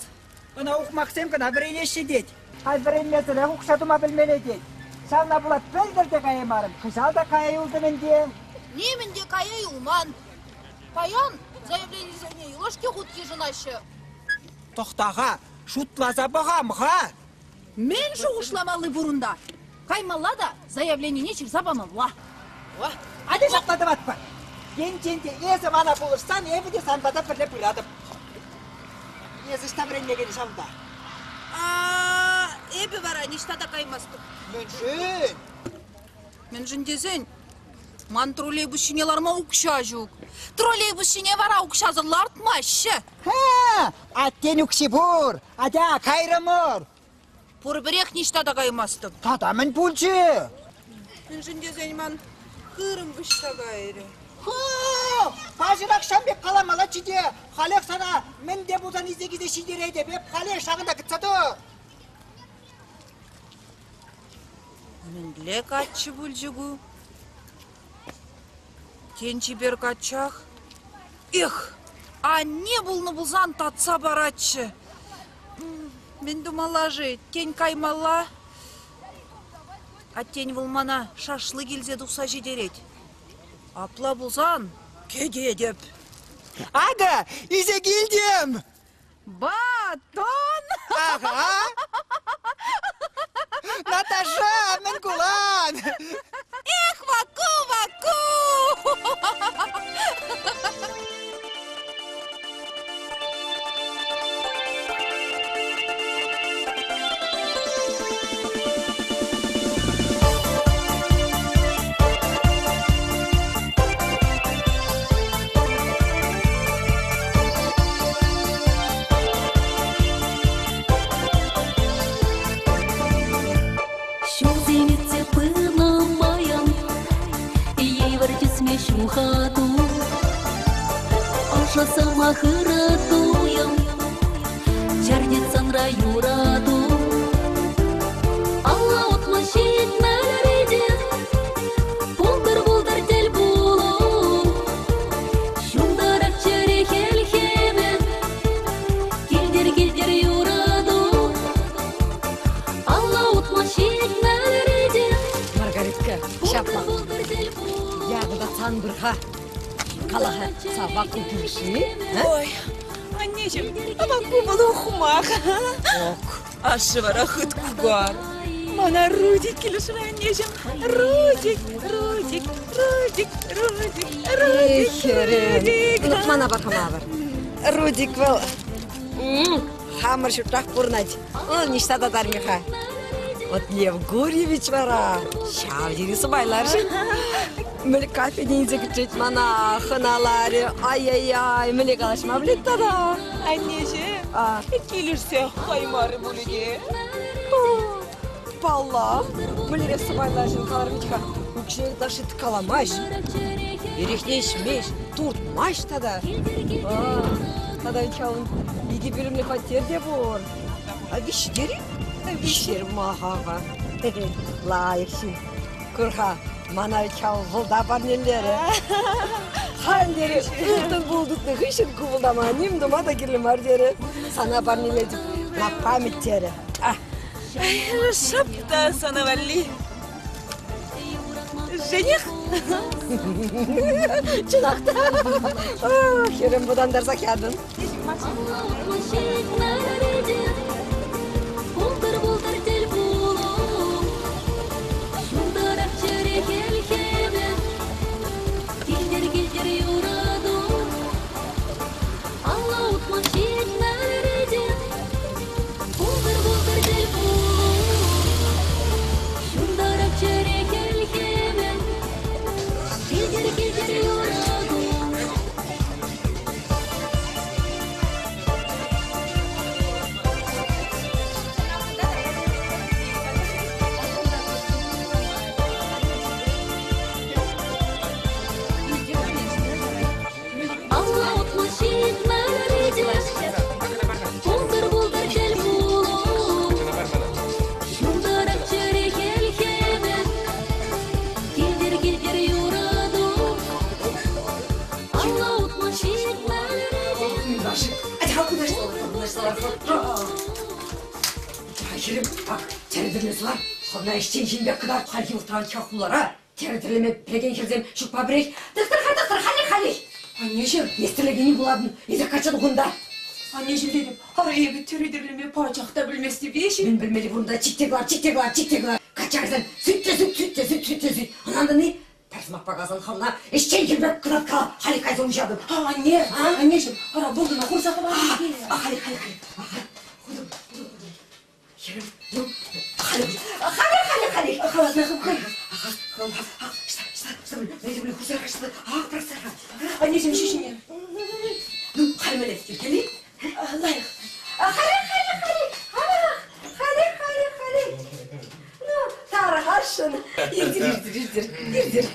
Она ұқмақсем кіна времне шедет. Хай времнесілі ұқшатыма білмелі дед. Шална бұлат білдірді қайымарым. Қышалда қайы ұлды менде. Неменде кая юлман. Паян, заявление за ней, ложки худки жынашы. Тоқтаға, шутлаза бағамға. Мен жуғышламалы бұрында. Каймалла да заявление нечір забамалла. Ады жақтады батпа. Ен-тенде езі мана болырсан, ебі де санбада бірле бұйрадым. Езі штабренне кені шамда. Эбі бара, нештада каймастық. Мен Мен десен, ман троллейбусшинеларма укша жүк. Троллейбусшине бара укшазырлар артмашы. Аттен үкші бұр, ада қайрымыр. Пұрбірек нештада каймастық. Тада мен бұлчы. Мен десен, ман қырым бұшса қайры. Пажырақ шамбек қаламала чиде. Қалек сана, мен де бұлдан изегізе шидерейді. Беп қалек шағында күтсады. Мен лек атчы бүлжігу. Тенчі бер качақ. Эх, а не бұлны бұлзан татса баратшы. Мен думала же, тень каймала. А тень вылмана шашлы келзе дұқса жедерет. Апла бұлзан, кеде деп. Ага, изе келдем. Батон! Ага. Наташа, мен кулан. Эх, ваку! Шуха ту, аша сама хыра туям, Ан бұрға. Қалаға сабақ өтірші. Ой, anneciğim, ama kubalı okumak. Aşı var, ahıt kubar. Bana Rudik gelirsin anneciğim. Rudik. Ұлықмана бар қама бар. Рудик был. Хамыр шутақ бұрнады. Ол ништа да дармиха. Вот Лев Гурьевич бара. Шау дересі байлар шын. Мүлі кафеден зекітчет мана хыналары. Ай-ай-ай, мүлі қалашма білет да. Anneciğim, gelirse kaymari buluge. Палла, мүлі ресі байлар шын қалар митха. Үкшері дашыт каламаш. Ерехнешмеш, туртмаш тада. Тада үкшауын иге білімлі қатер де бұр. Вишдері? Вишдері мағаға. Лайықшын. Күрға, мана үкшауын ғылда бар нелері. Хандері, ұлтын бұлдытны ғышын күбылдама, немдіма да керлі мардері. Сана бар неледі, на паметтері. Шапта sana valli. Жених? Çınakta. Kerem budan dersa kağıdın. Şirin bak terdirmesi var. Sonra işçen şimdi kadar kalki utan çaklılara. Terdirleme pegen kirzem şu pabrek. Dıktır hali. Anneciğim. Yesterlegeni buladın. Eze kaçadı bunda. Anneciğim dedim, araya bir terdirleme parçakta bilmesi bir şey. Ben bilmeli bunda çikteklar. Kaçarsın. Süt. Ananda ne? Tersmak bagazın hamla. İşçen kirmek kırat kala. Hali kaysa uçadım. Anneciğim, ara buldum, kursakı var. Hali. Şirin, dur. Hali. Neyse böyle kusura kaçtı. Bıraksana. Anneciğim şişin. Dur, hali böyle geli. Layık. Hali. Tarhaşın. İrdir.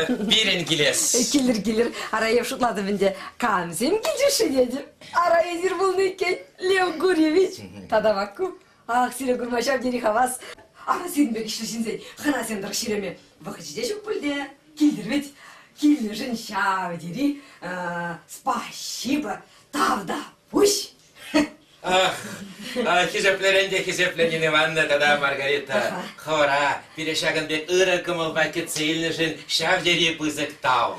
Birin giles. Gelir. Araya şutladı bence. Kamzem gilcişi dedim. Araya bir bulunu iken Lev Guryeviç. Tada bakku. Sire gurmaşam deri havas. Sen bir kişi şimdi. Hana sen de şiremi. Vakıcıda çok buldu. Gelir. Gelir şav deri. Spasiba. Tavda. Uş. Хизепленин Ивановна, тогда Маргарита. Хора, перешаган бек ырыкымыл пакет сейлнышын шавдери пызык тау.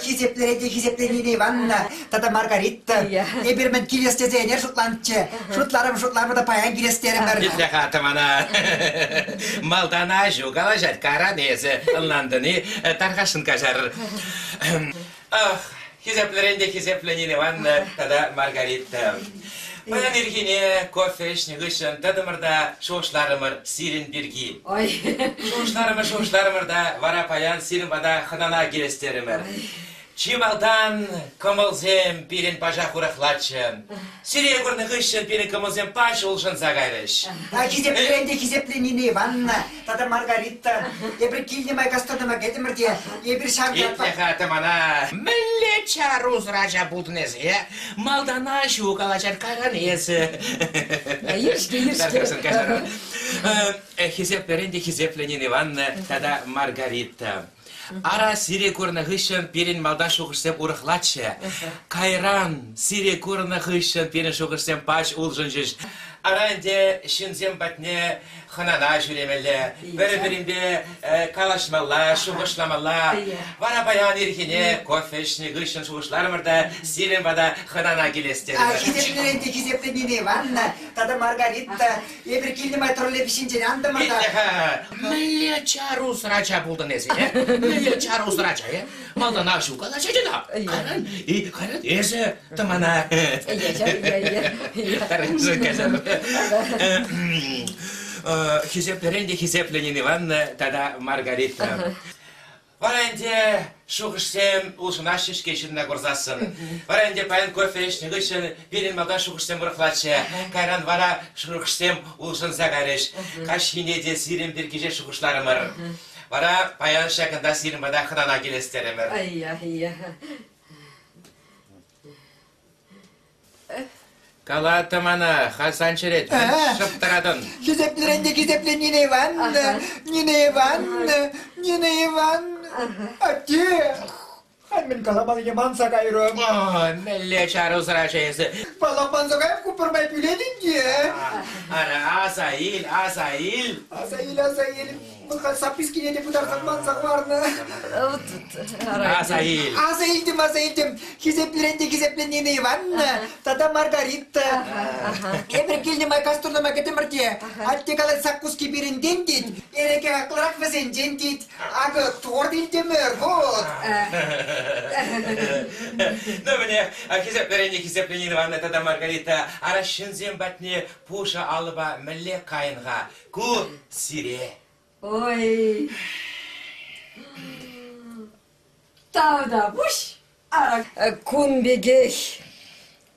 Хизепленин Ивановна, тада Маргарита. Ебірмен келестезенер шутланчы. Шутларым да паян келестерімір. Итле хатымана. Малтана жугала жат каранезі. Ылнандыны тархашын кажар. Хизепленин Ивановна, тогда Маргарита. Баян иргине, кофеш, негышын, тадымырда шошларымыр сирин бірги. Шошларымыр вара паян сирин бада хынана келестерімір. Чималдан кымылзем пирин пажа хурахлачын. Сирия көрні ғышын пирин кымылзем паш олшын загайрыш. Хизепленин Ивановна, тада Маргарита. Ебір келдемай кастадыма кетімірде, ебір шамдат. Итле хатымана. Мілле чаруз ража буднезе, малдана жугалачар каранезе. Хизепленин Ивановна, тада Маргарита. Ара сире көріні ғышын перен малдан шоғырсем ұрықлатшы. Кайран сире көріні ғышын перен шоғырсем паш ұлжын жүш. Аранде шынзем бәтіне ханана жүремелі. Бірі-бірінде калашмалла, шоғышламалла. Вара баян еркене кофе ішіне ғышын шоғышларымырда сирен бада ханана келестері. Хизеплеренде хизепленіне ванна, тада Маргарита, ебір келдімай тұрылы бішінжен андымырда. Мілі чару сырача бұлдың есі, мілі чару сырача, малдан ашу қалача жена. Қаран, есі тымана. Хизепленде хизепленіне ванна, тада Маргарита. Варенде шуғышсем ұлшына шешкешінна көрзасын. Варенде паян кофе ішні ғышын берен малдан шуғышсем ұрықлатшы. Кайран вара шуғышсем ұлшын зағарыш. Кашхине де сирен бір кеже шуғышларымыр. Вара паян шақында сирен бада қынана келестерімір. Кала тымана, Хасан Черет, шыптырадын. Хизепленіне ванна, Нина Иван. Атте, мен каламал еман сағайрым. Мілі чару сырача есі. Балапан сағайып күпірмай біледің де. Ара, Асаил. Асаил. Бұлқан сапискіне депутарсан мансақ барны. Асаилдім. Хизепленіне Иван, тада Маргарита. Емір келдім айкастырдым әкетімірде. Атте қалай саққұске берінден дейд. Ереке ақлырақ візенден дейд. Ағы тұғыр дейдемір, вот. Ну, мне хизепленіне Иван, тада Маргарита. Ара шынзен бәтіне пуша алыба мілі қайынға. Ку сире. Ой. Тавда буш. Ара кунбегех.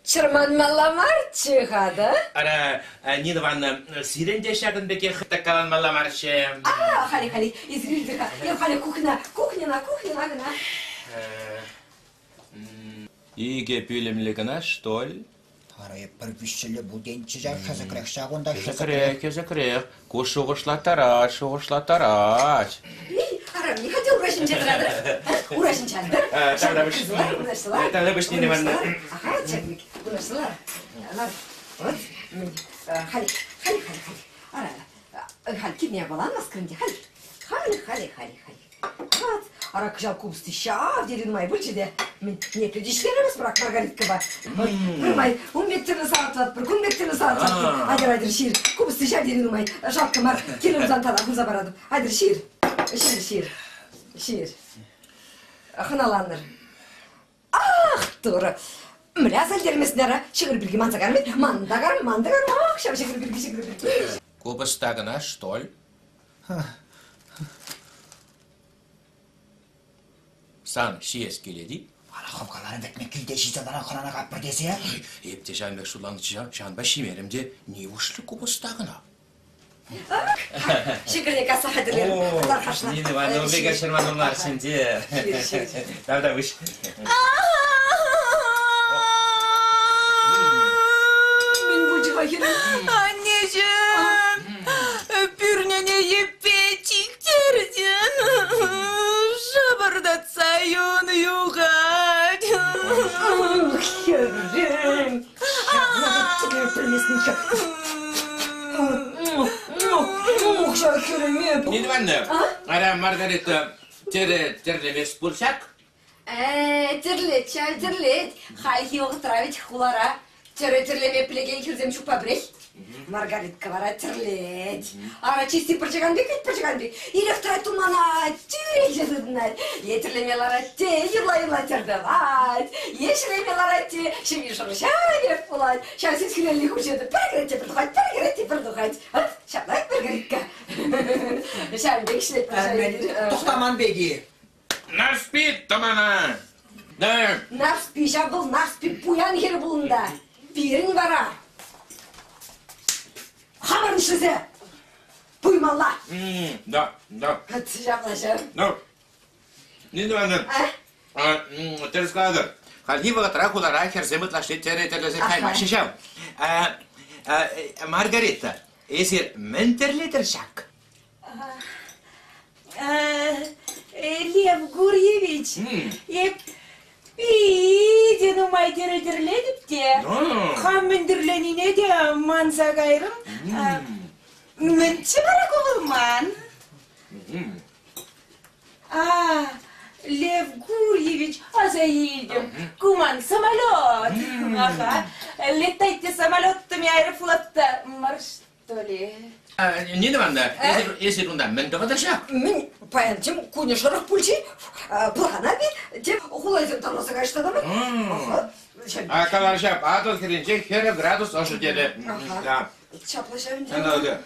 Чырман маламар чыгады. Ара Нина Ивановна сиренде шагын беке хыттаккалан маламарчы. Хали. Извините, я хали кухня гына. Иге пүлемлігіна, что ли? Арайып бір бүшілі бұл денчі жар қызықырек шағында Кезекірек. Ку шуғышлатарач. Ара, не хотел урашинчадыр. Урашинчадыр. Тогда быш Нина Ивановна. Ага, чакник. Урашсылар. Вот. Хали. Ара, хали, кидне балан маскрынде. Хали. Вот. Ара кыжал кубысты шав делин май бүлчеде. Мен не предиштеріміз бірақ Маргаритка ба. Бірмай, 15 тірні сағатып, бір күн бектірні сағатып. Айдыр, шиыр. Кубысты шав делин май. Жалқы мар, келімізан талақымыза барады. Айдыр, шиыр. Қыналаныр. Ах, тұры. Мүлі азалдермесінері шығыр бірге мансағармет. Мандағар. Ах, шав шығыр бірге. Кубыстағына, что ли? Сан шиес келеді? Ара қапқаларын бәтме күлде жиzadan қанана қап бір десе? Епте жанбек шулаңды жанба шимерімде не ұшлы кубыстағына? Шекірне каса қадырлер. Нина Ивановна, бега Шермановлар сенде. Давда выш. Мен бұлжыға керем. Anneciğim, pürnene yepeciklerden şabardatsa yonu yuğad. Kerem. Nina Ivановna, ара Маргарита терлемес пульсак? Терлет. Хальхи оғытравить хулара. Терлеме плеген кірзем шук побрех. Маргаритка вара терлет. Ара чисти пырчыганбек. Иректора тумана тюрек жазыдынар. Етерлемелара те юла тердавать. Ешелемелара те шеви шырша беріп болады. Шансыз күнелі күшеді. Пергеретте бірдухать. Шаплайк Маргаритка. Шамбек шлеп пырчыганбек. Тоқтаман беги. Нарспит, тамана! Нарспи, жабыл, нарспи, пуян хер бұлында. Берін бара. Хамырын шызе. Пуймалла. Да. Жаплашы. Nina Ivановna, ты рассказывай. Хальнива трахулара херземет лашли теретелезе кайма. Шишам. Маргарита, есер ментерлетер шак? Лев Гурьевич, еп пиден умай дереледіп те, хаммендерленіне де манса кайрым, мүнчі бара көбілман. Лев Гурьевич, азаидем, куман самолет. Ага, летайте самолеттами аэрофлотта, что ли? Нина Ивановна, если туда, мен доғадаша. Мен паянчым куне шарах пульчи, пылғана бе, деп құлайдың тараса қашты да ма? Каларшап, атыл керенче хері градус ошы деді. Чаплаша өнде.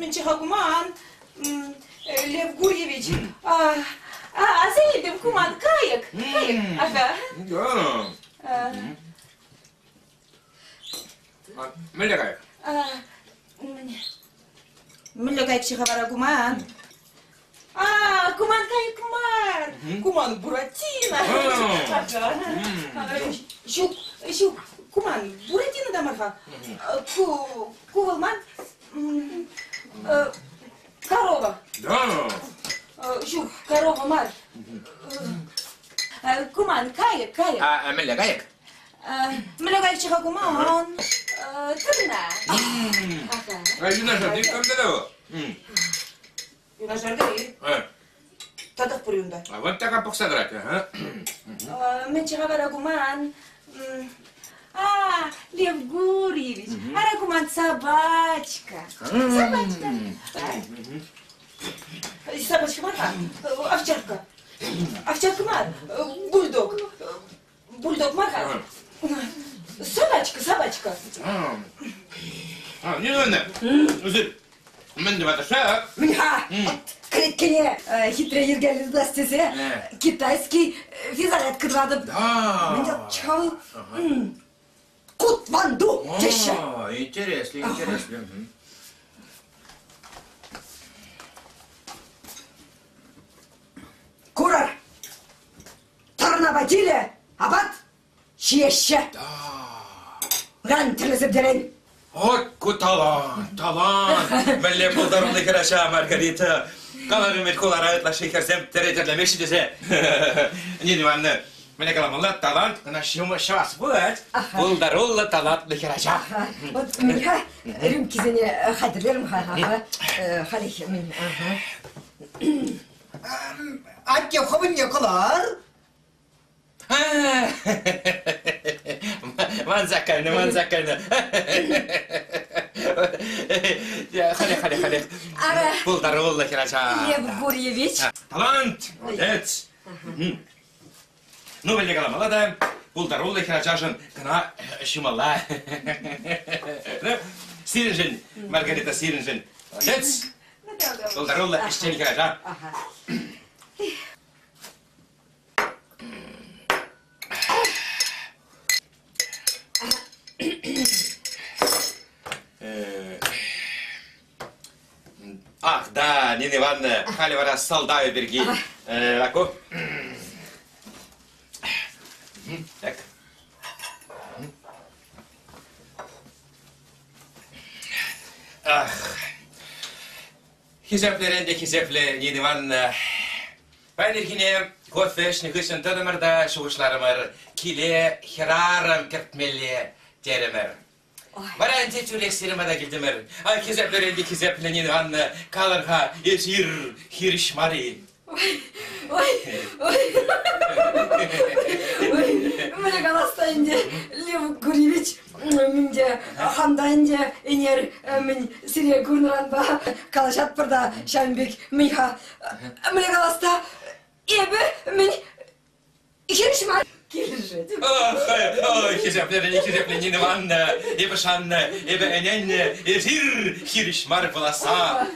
Мен чыға куман, Лев Гурьевич, азаидем, куман, кайык, ага. Мөлі қайық? Мөлі кайык чыға бара куман. Куман кайык мар, куман Буратино. Шук, куман Буратино да марха. Кувалман корова. Шук, корова мар. Куман кайык. Мөлі қайық? Мөлі кайык чыға куман. Тырна. Юнашар, дейіп көмді да о? Юнашар гari. Тадық бұруында. Вот така пұқсадырат. Мен чыға бара куман. Лев Гурьевич, ара куман собачка. Собачка марха? Овчарка. Овчарка мар? Бульдог. Бульдог марха? Собачка. Не надо. Үзір, мен де баташа. Миха, кіреткене хитрый ергелі дастесе, китайский физарет кыдрадым. Мен де чал Кутманду деші. Интересно. Курар, тарнабадиле, абат, шиеші. Ған тілізіп дерен. Ой, талант. Мәлі бұлдарымды кераша, Маргарита. Қалар үмет қолара айтла шекерсем теретерлемеші десе. Нені ванны, мәлі қаламылы талант, қына шымышас бұд. Бұлдарулы талантны кераша. Вот меня рюмкизіне қадірлерім қалих мен. Атке қобын не қылар? Манзакайны. Қали. Бұлдарулы кераша. Лев Гурьевич. Талант, молодец. Ну, мәлі қаламылы да, бұлдарулы керашашын қына шымала. Сирінжін, Маргарита Сирінжін. Молодец. Бұлдарулы іштен кераша. Ах, да, Нина Ивановна, хали вара солдаю берги. Лако. Так. Ах. Хизепле, Нина Ивановна. Пәніргіне кофешні күсін тұдымырда шуғышларымыр, киле, хирарым кіртмелі терімір. Баранте тюлекстерімада келдімір. Хизепле, Нина Ивановна, қалырға есір хирішмари. Ой, міне қаластайынде, Лев Гурьевич, менде қандайынде енер мен сирия көрінранба қалашат бірда Шамбек миха. Міне қаласта ебі мен хирішмари. Ой, хизепле, Нина Ивановна, ебі шанны, ебі әненні, есір хирішмар боласа.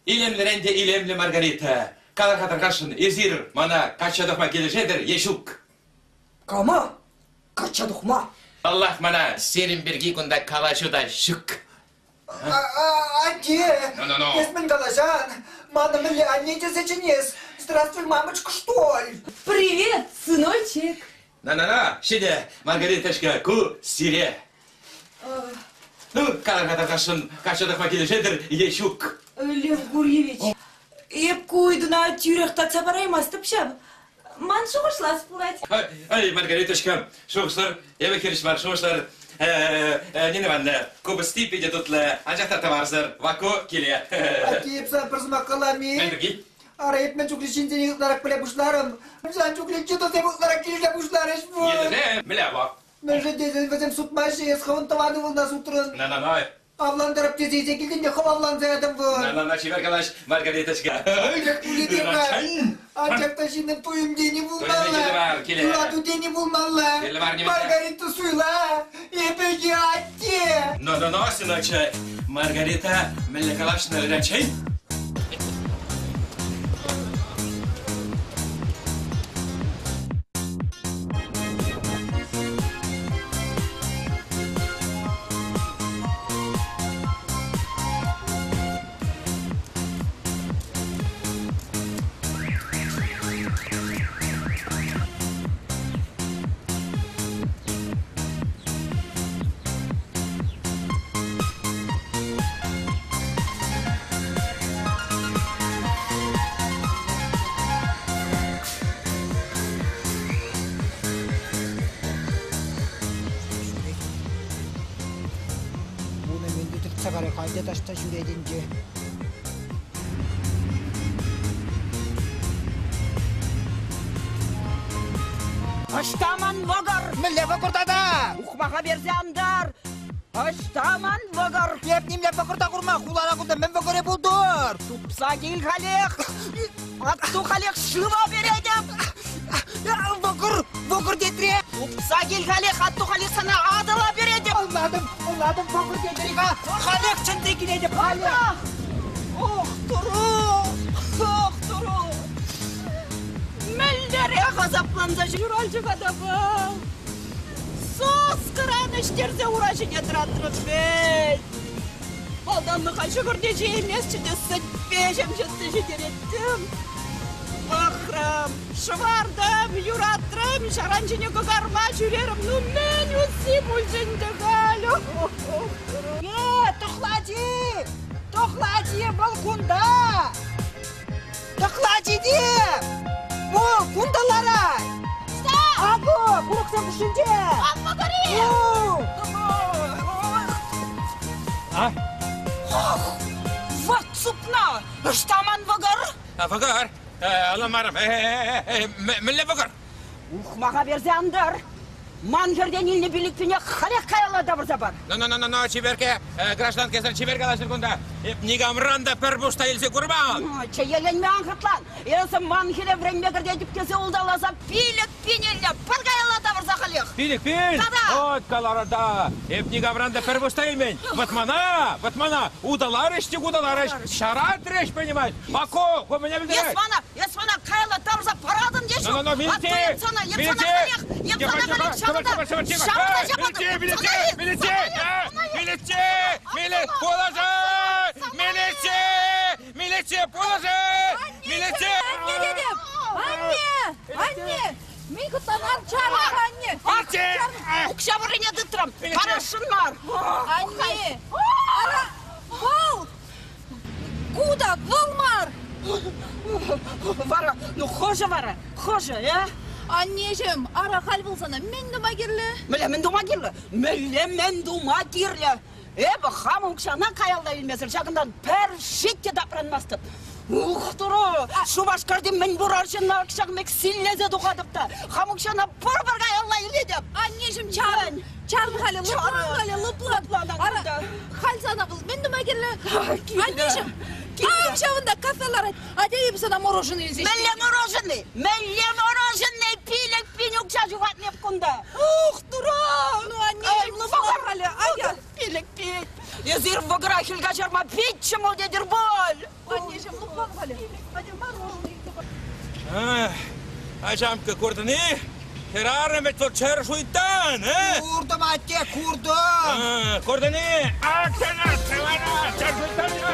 İlemli Margarita. Kadar karşın ezir bana kaçadıkma gelişedir yeşuk. Kama? Kaçadıkma? Allah bana serin bir gikunda kalaşu da şık. Атке, есмін қалашан, маны мілі аннете сеченес. Здравствуй, мамочка, что ли? Привет, сыночек. Şimdi Margarita'şka ku sire. Kadar karşın kaçadıkma gelişedir yeşuk. Лев Гурьевич, еп куйдына тюрек татса бараймас тыпшап. Ман шоғышлас бұлать. Ай, Маргариточка, шоғышлар, ебе керіш бар, шоғышлар. Нені банда, көбі стипеде тұтлы, анжақтар табарсыр, вако келе. Акепса прызмаққалами. Мәндіргі? Арайып мен жүклі шинзені ұқтарак біле бұшларым. Жан жүклі чутасы ұқтарак келе бұшларыш бұл. Едіне, біле бақ. Мен жөндезін візім сұтмашы, есқауын таваны бұлна сұқтырын. На-на-на. Авландырып тезейсе келгенде қыл авланзаядым бұл. На-на-на, чеберкалаш, Маргариточка. Өлек бұлетемі. Анчақта жинын тойым дені бұлмалла. Туладу дені бұлмалла. Маргарита суйла. Епеге атте. На-на-на, сыноча. Маргарита, мәллекалашына өләнчейн. Сагарай қайда ташта жүредінже. Аштаман вагар! Міле вакуртада! Ухмаға берзе андар! Аштаман вагар! Еп немле вакурта құрма, құлара құлда мен вакуре бұлдыр! Тупса кел қалеқ! Атту қалеқ шыва бередім! Вакур детре! Тупса кел қалеқ, атту қалеқ сана адыла бередім! Оладым, вакур детреға қалеқ чынды келеді қалеқ! Ох тұру! Мәлдері ғазапланса жүр алжық адабы! Сос қыран іштерзе урашыне тұратырып бәл! Алданны қашы көрде жеймес чүді сүтпешім жүтті жедереттім! Ақрым, шывардым, юраттырым, шаранчыне көгарма жүрерім, ну мен өсім үлжінді ғалу! Тұқлади, бұл күнда! Тұқлади де! Бұл күндалара! Агу, бұрықсан күшінде! Алма көре! Вот супна! Үштаман вағыр! Вағыр? Аламарым, мүлі вағыр? Ухмаға берзе андар! Ман жерден еліне билікпіне қалек қаялада бірза бар. No, чеберке, граждан кезір чеберке алашыр күнда. Нигамранда пір бұшта елсе көрбаған. Чейеленме аңқытлан. Ерісі ман келе вренме кірде дүпкесе ұлдаласа билік пенелі бір қаялада бірза қалек. Билік пен? От қаларада. Нигамранда пір бұшта елмен. Ватмана, удалар іштік удалар іш. Шарат реш, понимаешь? Ако, ко мене білдірек. Есмана, қаялада бірза парадын деші. Милиция, положи! Анне! Мен құттанан чарық, Анне! Ұқшабырыне дұттырам, парашын бар! Анне! Вал! Куда? Валмар! Вара, ну хожа вара, Аннежім, ара қал болсана, мен дума керлі? Мен дума керлі. Эбі хамын кшана қаялда елмесір, жағындан пәр шетте дапранмастып. Ұқтыры, шубашқарды мен бұраршынна кшағымек сіллезе дұғадыпты. Хамын кшана бір қаялда еледіп. Аннежім, чарын қалі, лыплан. Ара, қал сана бұл, мен дума керлі? Аннежім, Амшавында кафелар айт, адейіп сана мороженый елзешті. Мәлі мороженый, пилік пенюк жажуғат меп күнді. Ух, дура! Ну, аннежім, лыплан қалі, ая. Пилік. Езір вғыра хілға жарма бетчі мұл дедір бол. Аннежім, лыплан қалі. Аде мороженый. Ажамка көрдіні? Herarım et vol çer şuydan, he? Kurdum atya, kurdum. Kurdini, aksana, sevana, çer şuydan ya.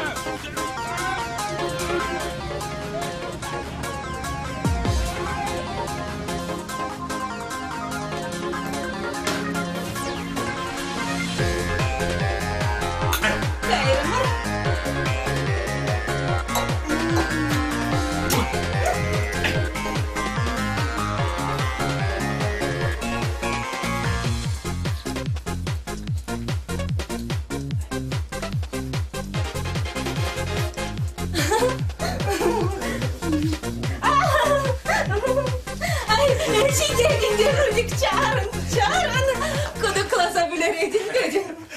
Şimdi Rudik çağırın. Kudu klasa bilir edin.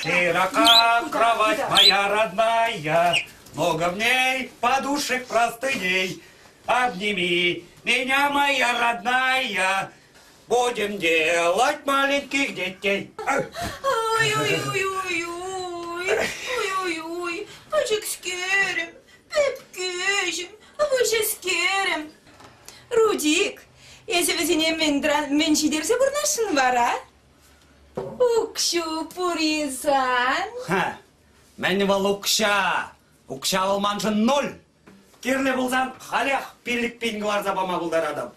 Широка кровать моя родная, много в ней подушек простыней. Обними меня, моя родная, будем делать маленьких детей. Ой. Böcek sikerim. Hep gözüm. Böcek sikerim. Rudik. Если мен шидерсе бурнашын бара. Укшу пуризан. Мен был укша. Укша болманшы ноль. Керле болсан, халях перлік пен гларза бама бұлдар адам.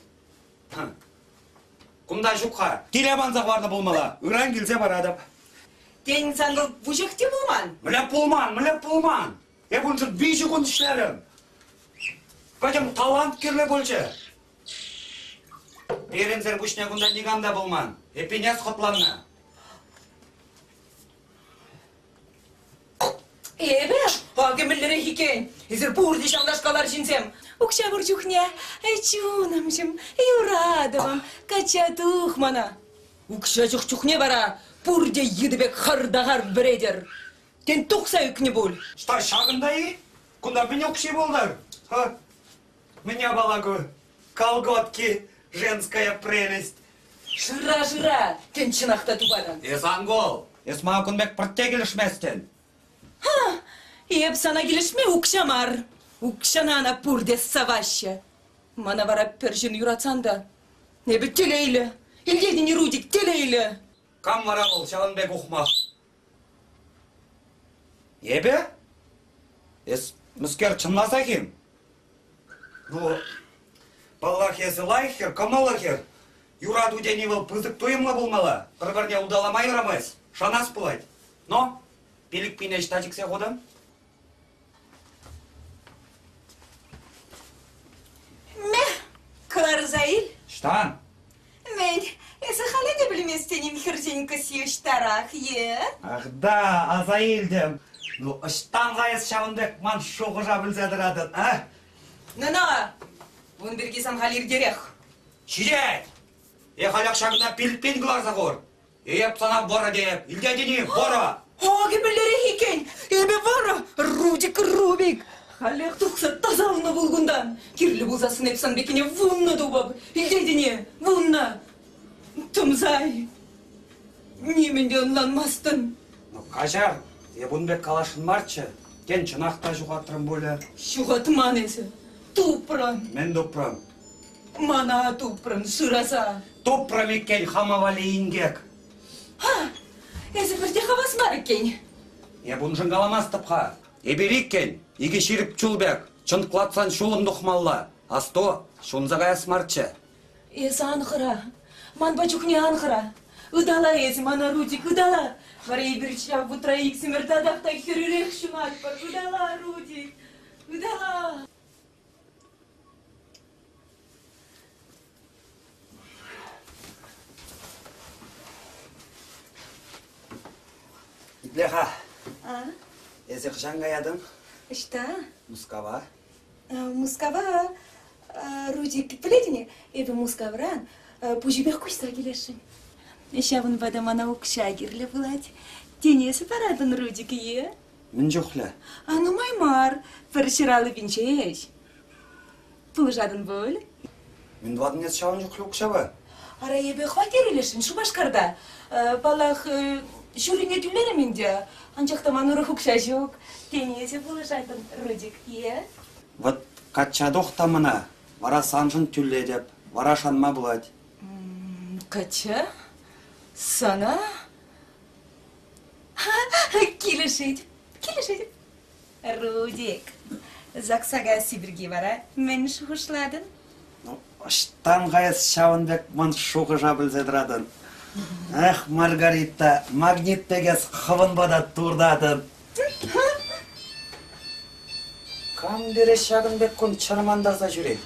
Кумда жуққа, телеманзақ барды болмала. Үран келсе бар адам. Тен саңғыл бұжекте болман. Мілеп болман. Бұншы бейші күндішлерім. Көтім талант керле болшы. Берензер бұшне күнда негамда болман. Епенес құтланна. Ebe, агемеллере хикен. Изер бурди шандашкалар жинсем. Укша бурчухня, чунамшым, юрадовам, качатух мана. Укша чухне бара, бурди едебек хардагар бредер. Тен тухса юкне бол. Что, шагындай? Кунда мен укши болдар? Меня балагу, колготки, женская прелесть. Жыра, тен чынақта тубадан. Ангол, ма күнбек пірттегілішместен. Еп сана келішме укшамар. Укшанана пурдес саваща. Мана бара першин юратсанда. Небі телейлі. Илгедін Рудик телейлі. Кам вара бол, Шалынбек ухма. Ебе? Мүскер чынмаса кем? Ну, баллах есі лайхер, камалахер. Юраду дені был пызык тойымла болмала. Бір-бірне удаламай ұрамайыз. Шанас бұлайды. Но, белік пейне штатиксе қодан? Кларзаил? Штан? Мен, есі халі не білместенім хірзенькі сүйіштарақ, е? Ах да, Азаилдем. Ну, штан ғайыз Шалынбек ман шоғыжа білзедірадын, а? Нана, бұн бірге сан халир дерех. Шидет! Халяк шагына пилікпен глаза қор. Еп сана бора деп, илдедіне, бора! Оги білдері екен, ебе бора, Рудик Рубик. Халек тұқса тазалыны болғындан. Кирлі болзасын епсан бекене вунна дубаб. Илдедіне, вунна. Тымзай. Неменде ұнланмастын. Ну, кажар, ебунбек калашын марчы. Кен чынақта жуғатырым бөлі. Жуғатман есі. Тупран. Мен дупрам. Мана тупран, шыраса. Тупрам екен хамавали ингек. Есі бірде хавас бар екен. Ебун жынгаламас тыпқа. Еберек кен, еге шеріп чулбек. Чынқлатсан шулым дұқмалла. Асто, шунзаға асмарчы. Есі анқыра. Ман бачухне анқыра. Удала есі, мана Рудик, удала. Варей бірча бұтра иксімір дадақта херірек шунат бар. Удала, Рудик, удала. Итлеха. Есі қышанға ядың? Что? Мускава. Мускава, Рудик, плетіне, ебі мускавран, пұжібек құшса келешін. Шавын бада мана ұқша керлі бұлад. Денесі парадын Рудик, е? Мен жоқлы. Ну маймар, паршыралы бінчеш. Пұлжадын бол? Мен двадын ес шауын жоқлы ұқшабы? Ара ебі хватер елешін, шубашқарда. Балақ жүріне түлері менде. Анчақта мануры ұқша жоқ. Денесі пұлжадын Рудик, е? Вот качадоқ тамына, вара санжын түлле деп, вара шанма бұлад. Кача? Сана? Келешет. Рудик, Заксага Сибирге бара, мен шуғышладын. Штан ғайыз Шалынбек ман шуғы жабылзедірадын. Эх, Маргарита, магнит тегес қывын бада турдадын. Кам бере Шалынбек күн чырмандаса жүре.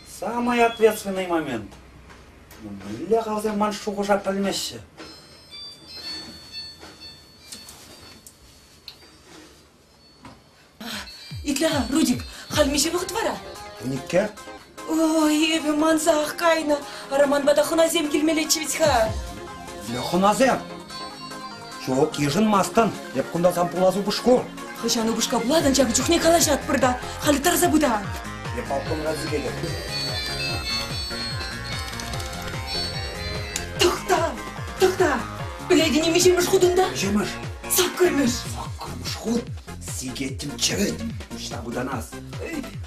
Самый ответственный момент. Мүлі қалзе ман шуғы жап білмеші. Итла, Рудик, халмеше вақыт бара. Никке? Ой, ебі мансақ кайна, Роман бада хыназем келмелечі бітха. Лехоназем. Жоқ, ежін мастан. Еп күндасам пулазу бұшку. Хышану бушка буладан жағы жүхне калашат бұрда. Халі тарза бұдан. Еп алқын разы келі. Тоқта. Білейді неме жеміш құдында? Жеміш. Сақ көрміш. Саққырмыш құд. Сигеттім чығыт. Шта бұдан аз.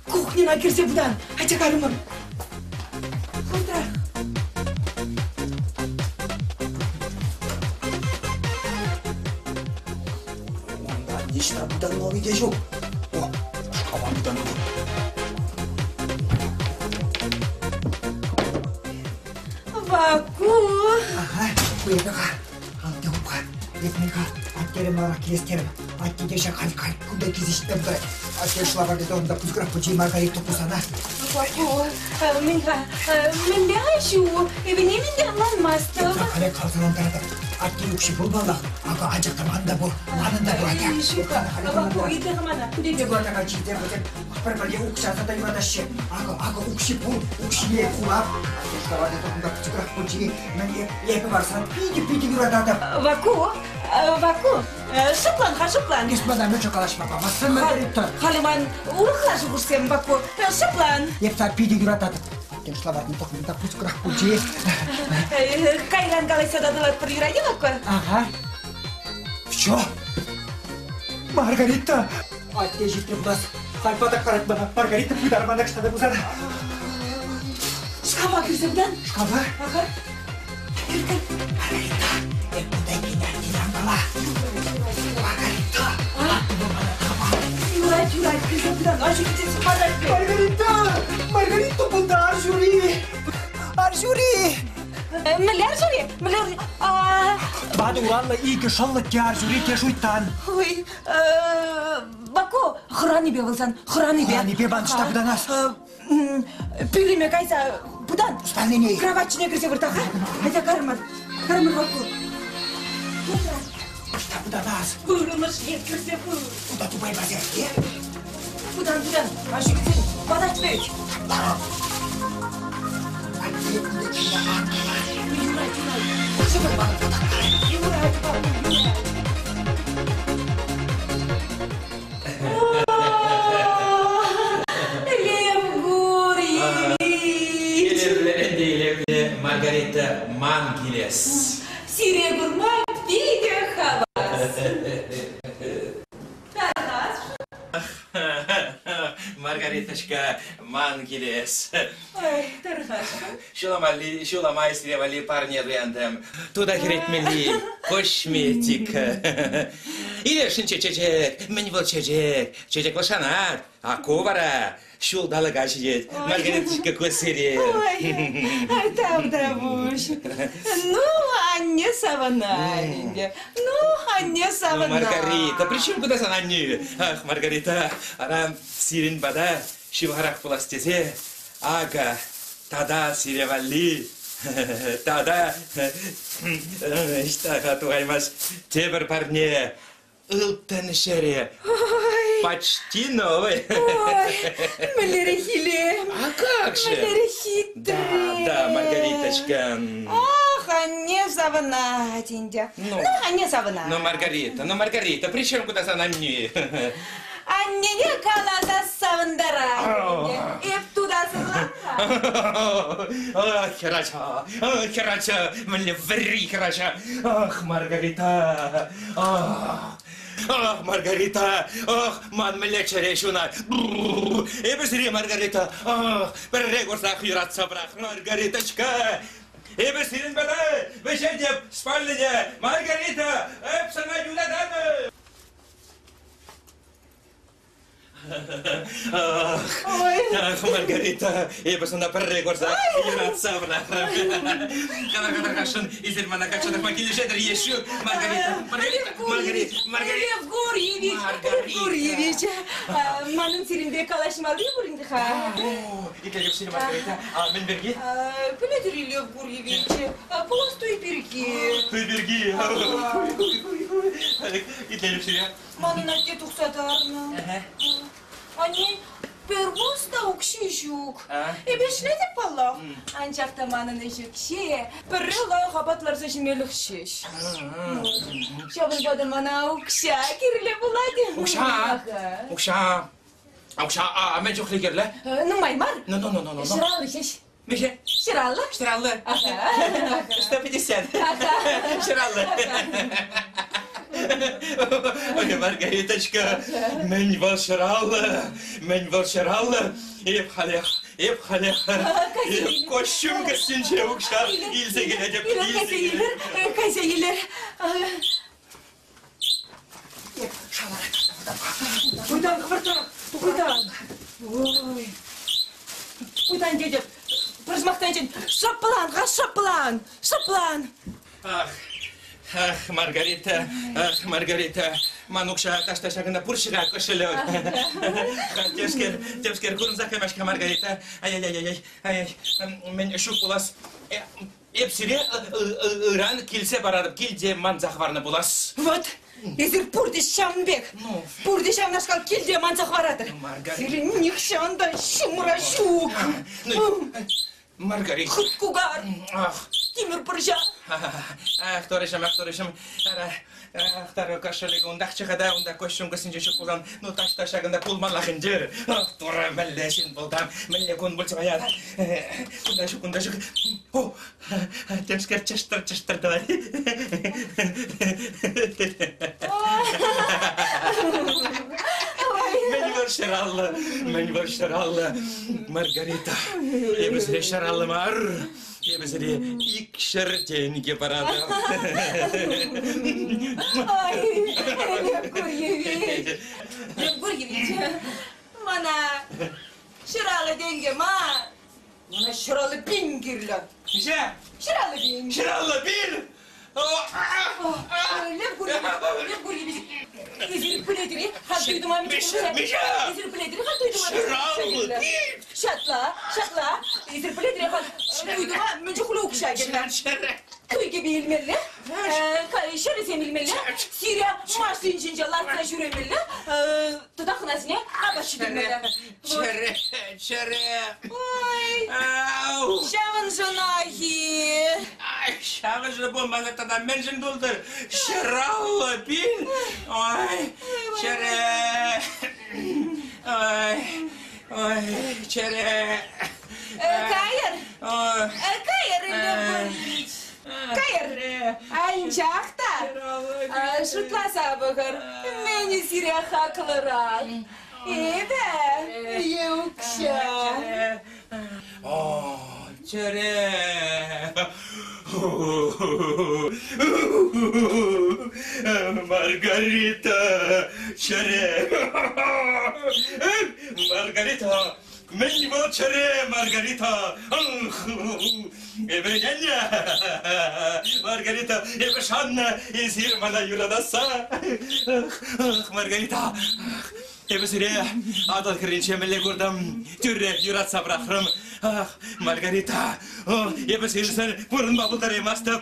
Кухнена керсе бұдан. Айта қарымым. Құлдыра. Онда нешта бұдан новый де жоқ. О, шқабан бұдан ол. Ваку. Ага, бұйдыға. Алды ұпқа. Етмеға. Аттерім ара келестерім. Аттедеше қай-қай. Күнде кезешті бұдай. Аттер шылаға кеді онда күзгіріп бұджей Маргарита құсана. Ваку. Мен де айшу. Евене мен де аланмасты. Қалай қалсын ондарды. Аттер өкші бұл балық. Аға ажақтым анда бұл. Анында бұл ата. Ваку, иді ғамана. Күдеге бұлатаға жейден бұден. Бір-бірге ұқшы атадай бадашы. Аға ұқшы бұл. Ұқшыне құлап. Аттер шылаға кеді онда күзгіріп бұджей. Мен епі барсан. Пиді ұратады. Ваку. Шыплан. Господа, мы чокалашма папасы Маргарита. Халиман, урахлашы құрсем, Ваку. Шыплан. Епса пиді ұратады. Аттер шылаватын тоқымда күзгіріп бұджей. Кайран қалайса дадылат бір юрайды, Ваку? Ага. Всё. Маргарита. Аттер жетті бұлас. Хайпада қарат бана. Маргарита бұйдармана кштады бұзады. Шкафа кірсе бұдан? Шкафа? Ага. Маргарита. Бұдай кенерден бала. Маргарита. Юрай, кірсе бұдан. Ашу кетесің, Маргарита. Маргарита бұлда Аржури. Мілер. Бады ұранлы игі шылы ке Аржури ке жуйттан. Ой, Ваку, хыраны бе болсан, хыраны бе. Хыраны бе банышта бұдан аз. Пүйлеме кайса бұдан. Спальнене. Кроватчине кірсе бұртаға. Айта қарымыр, Ваку. Шта бұдан аз. Бұрымыш ет кірсе бұл. Бұда тубай базер. Бұдан, ашу кетсен, бадат бөйт. Маргарита Мангелес. Сирия гурмай, пиге хавас. Маргариточка Мангелес. Ой, тархашка. Шуламай сревали парни рядом. Туда гретмели косметик. Или шинчечек, мен был чечек лошанат, а ковара. Шул далага сидеть. Маргариточка косыри. Ой, там дабуш. Ну, а не саванай. Маргарита, при чем куда санани? Ах, Маргарита, она сирен бада, шиварах пластизе. Ага, тада сиревали. Тада, что хатуаймас, тебер парне. Илтен шере. Почти новый. Ой, малерехиле. А как же? Малерехитры. Да, Маргариточка. Ах, а не саванать, Индия. А не саванать. Ну, Маргарита, при чем куда санани? А не калаза савандара. И туда сразу. Ах, херача, мне ври, херача. Ах, Маргарита. Ах, Маргарита. Ах, ман мне черешуна. И быстрее, Маргарита. Ах, перегорсах юраться брах, Маргариточка. И быстрее, беда. Выходи в спальне, Маргарита. Эпсона юдадана. Ах, Маргарита, я просто на перегорза и рад сабра. Когда кашан из ирмана качана могиле жедр ешу. Маргарита. Лев Гурьевич. Манын сиринде калашмалды буринdiха. И ты лепсили, Маргарита. А мен берги? Пиледери Лев Гурьевич. Полостой берги. Ты берги. И ты лепсили. Манын атте тухсатарна. Они Первуста укшишук. Бешне деп паллах. Анчакта манын ешекше. Пырылай хабатлар зашмелих шеш. Шабын бодын мана укша кирле булади. Укша. Мен жоқлы керле. Ну маймар. No. Шыралы шеш. Меше? Шыралы? 150. Шыралы. Ой, Маргариточка, мен волшаралы. Еп халех. Кощум костюмче укша. Илзе келе деп. Кайса елер. Буйдан. Ой. Буйдан дедеп. Прожмақтан жен. Шапылан. Ах, Маргарита, манукша ташташагында пуршыга көшөлө. Тепскер курунзак эмешке, Маргарита. Ай, мен шук булас. Эпсире ыран килсе барадып, килде манзахварны булас. Вот, езір пурдеш шамбек. Пурдеш шамнашкал килде манзахварадыр. Сирен нихшанда шумра шук. Маргарита. Хуткугар. Тимир пыржа. Торышым. Ақтары кашылығы ондақ шығада, онда көшім көсінже шық болған, ну ташташағында пұлмалағын жер. Тура мәлдешін болдам, мәлде көн болсы баяды. Кунда шық. О, темскер чыштыр давай. Мен варшараллы, Маргарита. Ебізре шараллы мар. Ебізре икшір денге барады. Ай, Лев Гурьевич, мана шыралы денге ма, мана шыралы бин кирлі. Шыралы бин. Лев Гурьевич, езір пілетірі, хаттойды ма Миша! Езір пілетірі, хаттойды ма Шыралы бин! Шатла, езір пілетірі, хаттойды ма мүнчі құлы оқыша келді. Köyge bilmeli, şöyle semilmeli, Siriya Mars'ın içince Latsa'na şüremeli, tutakınasına abaşı bilmeli. Çere. Oy, şavın şunahi. Ay, şavın şunu bulmalı tada menşin doldur. Şıralı bin. Ay, çere. Ay, çere. Kayır, Kayır, ancakta şutlasa bakır, meni Siriya haklırak. Yoksa. Çere. Margarita, çere. Margarita. Meni vol çere, Margarita. Evrenenya. Margarita, evşanna, ezir bana yuladasa. Margarita. Evsire, adal kırınçe mele kurdum. Türre yuratsa bırakırım. Margarita. Evsire sen burun babulları emastım.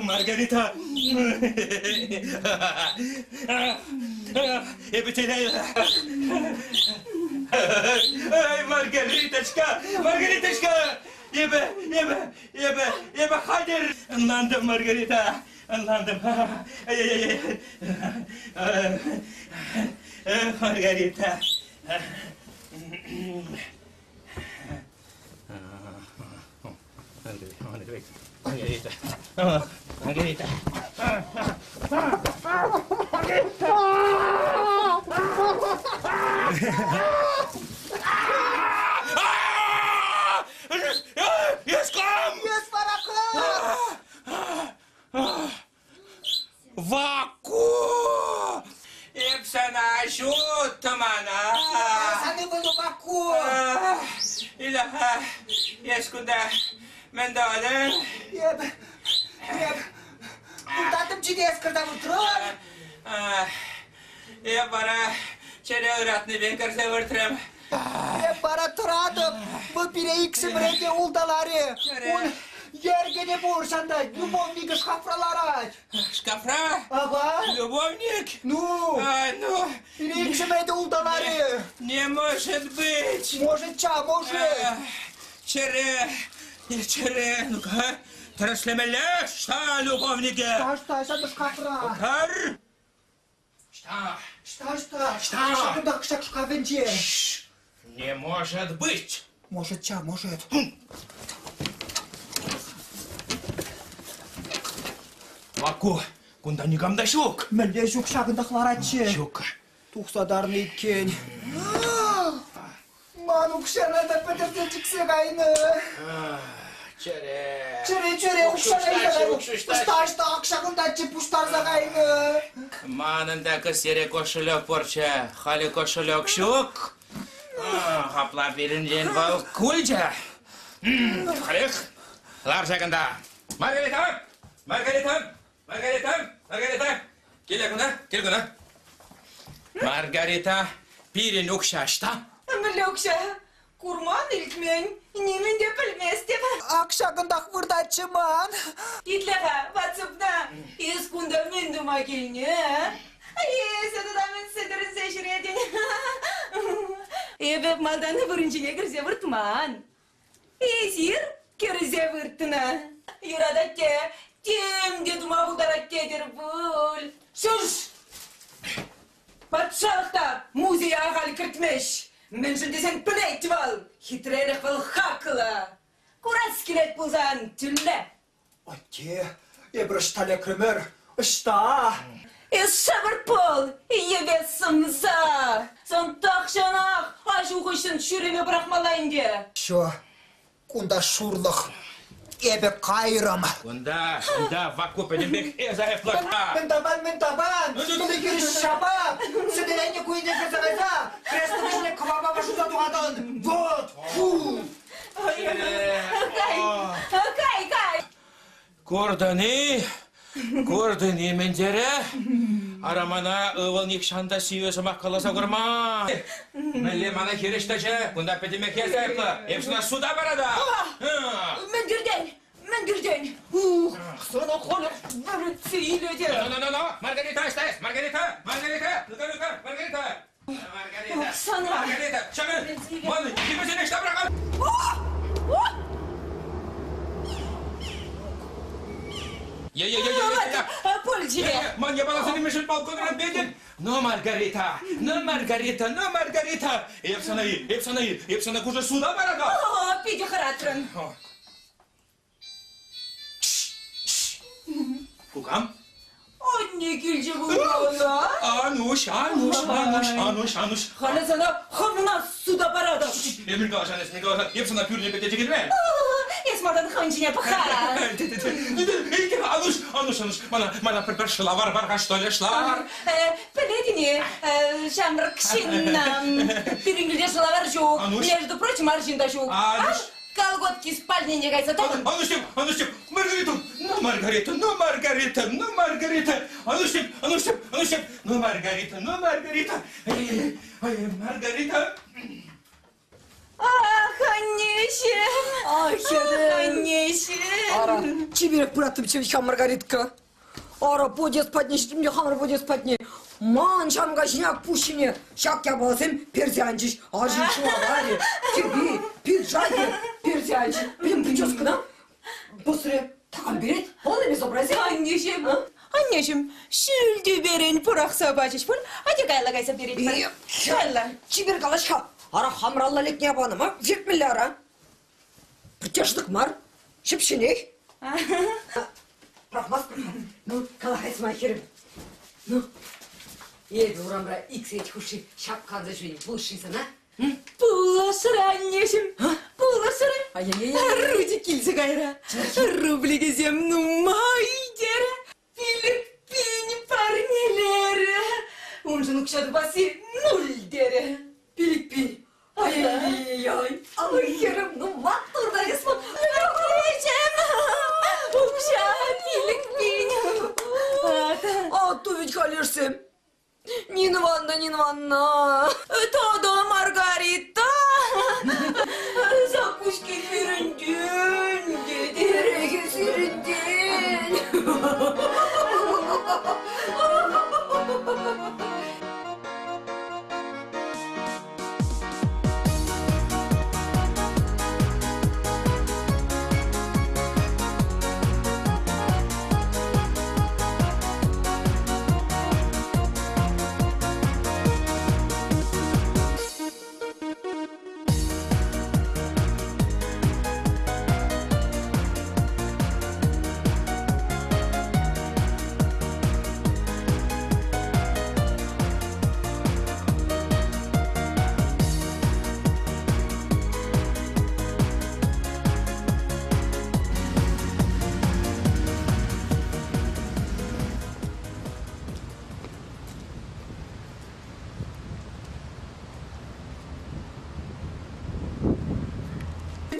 Margarita. Evtile. Ay Margaritaçka. Yebe hayır. Anlandım Margarita. Anlandım. Margarita. Margarita. Vaku! Epsana şut mana. Sani bunu Vaku. İlaha. Yeskunda. Men dağılın. Yep. Tadım ciddi kırda oturur. Bara çere öğretni ben kırsa vurturam. Para turadım. Bu bire ikisi bireyde uldaları. Yergede borşanda, yumonligi şafralar aç. шкафра? Ага. Любовник? Ну? Ну? Речимейді ұлдалары. Не может быть. Может, ча, может. Чере, ну-ка, траслемеле, что, любовники? Что, шады шкафра. Кар? Что? Шакында кышак шкафенче. Не может быть. Может, ча, может. Ваку, кунда никамда шук. Мілде жүк шағында қыларатшы. Шук. Тұқсадарны екен. Ману кішанада пәтерден жіксе қайны. Чөре, ұқшағында ақшағында жіп ұштарза қайны. Манында кісері кошелек порча, хали кошелек шук. Хаплап берінжен вал кульча. Халик, лар жағында. Маргарита, кел күні. Маргарита, пирен ұқшашта. Білі ұқша, курман илтмен, немен де білмес деп. Ақшағында қвырдатшы ман. Итлеға, ватсыпна, ес күнда мен дума келіне. Сәді да мен сәдірін сәшіреден. Бәп малданы бұрыншыне кірзе вұртман. Сир кірзе вұртына. Юрадатте, темде дума бұлдаратте дер бұл. Шуш! Патшалықта музей ағалы кіртмеш. Мен жүндесен пілейті вал. Хитрерік вал хақылы. Курас келет бұлзан түлі. Отте, ебір штале крымер. Ұшта. Сабыр пол, ебет сымса. Сон тақшанақ, ажуғы үшін шүреме бұрақмалайынде. Шо, кунда шурлық. Ебі қайрым. Кунда, ваку пәдембек әзайыплыққа. Мен табан. Сұлы керіш шабап. Сүдерәне көйде кірзағайса, кресті бішіне қабаба башуда туғадын. Вот, фу. Кай. Көрдіні мендері. Арамана ұвылник шанда сүйесі маққаласа көрма. Мәлі мана керештәші, күнда пәдемек әзайыплы. Епсіна суда барада. Мен гүрден. Қысына қолы бүрітсі үйледі. Маргарита, істайыз. Маргарита. Оксана. Шағын, маны, кемесен ішті бұраған. Полчине. Ман, я баласын емешіл балконырын беден. Но, Маргарита. Епсана күжі суда барада. Пиде харатрын. Кукам? Не келже бұлғана. Ануш. Халі сана қымына суда барада. Емір қалашан, епсана пүріне бете жегелме. Есмадан қанчыне бұқа. Ануш, мана бір шылавар барға, что ли, шылавар? Білетіне, шамыр кішіннам. Біріңгілде шылавар жоқ. Между прочим, аршында жоқ. Колготки спальнине гайса тагын. Ануштеп, Маргарита. Маргарита. Маргарита. Ах, Аннешем. Ара, чеберек братым чевичка Маргаритка. Ара, подес подне, мне хамыр подес подне. Ман шамга жиняк пущине. Шак я баласым, перзянчиш. Ажин шуавари. Тебе, пиджаки, перзянчиш. Блин, прическа, Босре, такан берет, полный безобразие. Аннешем, шүлді берен пұрақ сабачыш бұл. Ати кайла берет бар. Кайла. Чеберек алашка. Ара хамралла лекне абаным, Жетмелі ара. Притяждық мар. Шепшеней. Рахмас. Ну, калахайс махерім. Ну. Ебі урамра иксет хуши шапқанза жөйін бұлшыйсын, Пулашыр, Аннешем. Пулашыр. Ай-яй-яй. Руди килсе кайра. Рублиге земну майдер. Филиппин парнелері. Унжын ұқшады басы нульдері. Филиппин. Ай-яй-яй. Ай-херім, ну маттурда есмін. Аннешем. Ұқша Филиппин. Атту ведь халерсем. Нина Ивановна. Тодо Маргарита. Закуски ференден. Дереге серенден.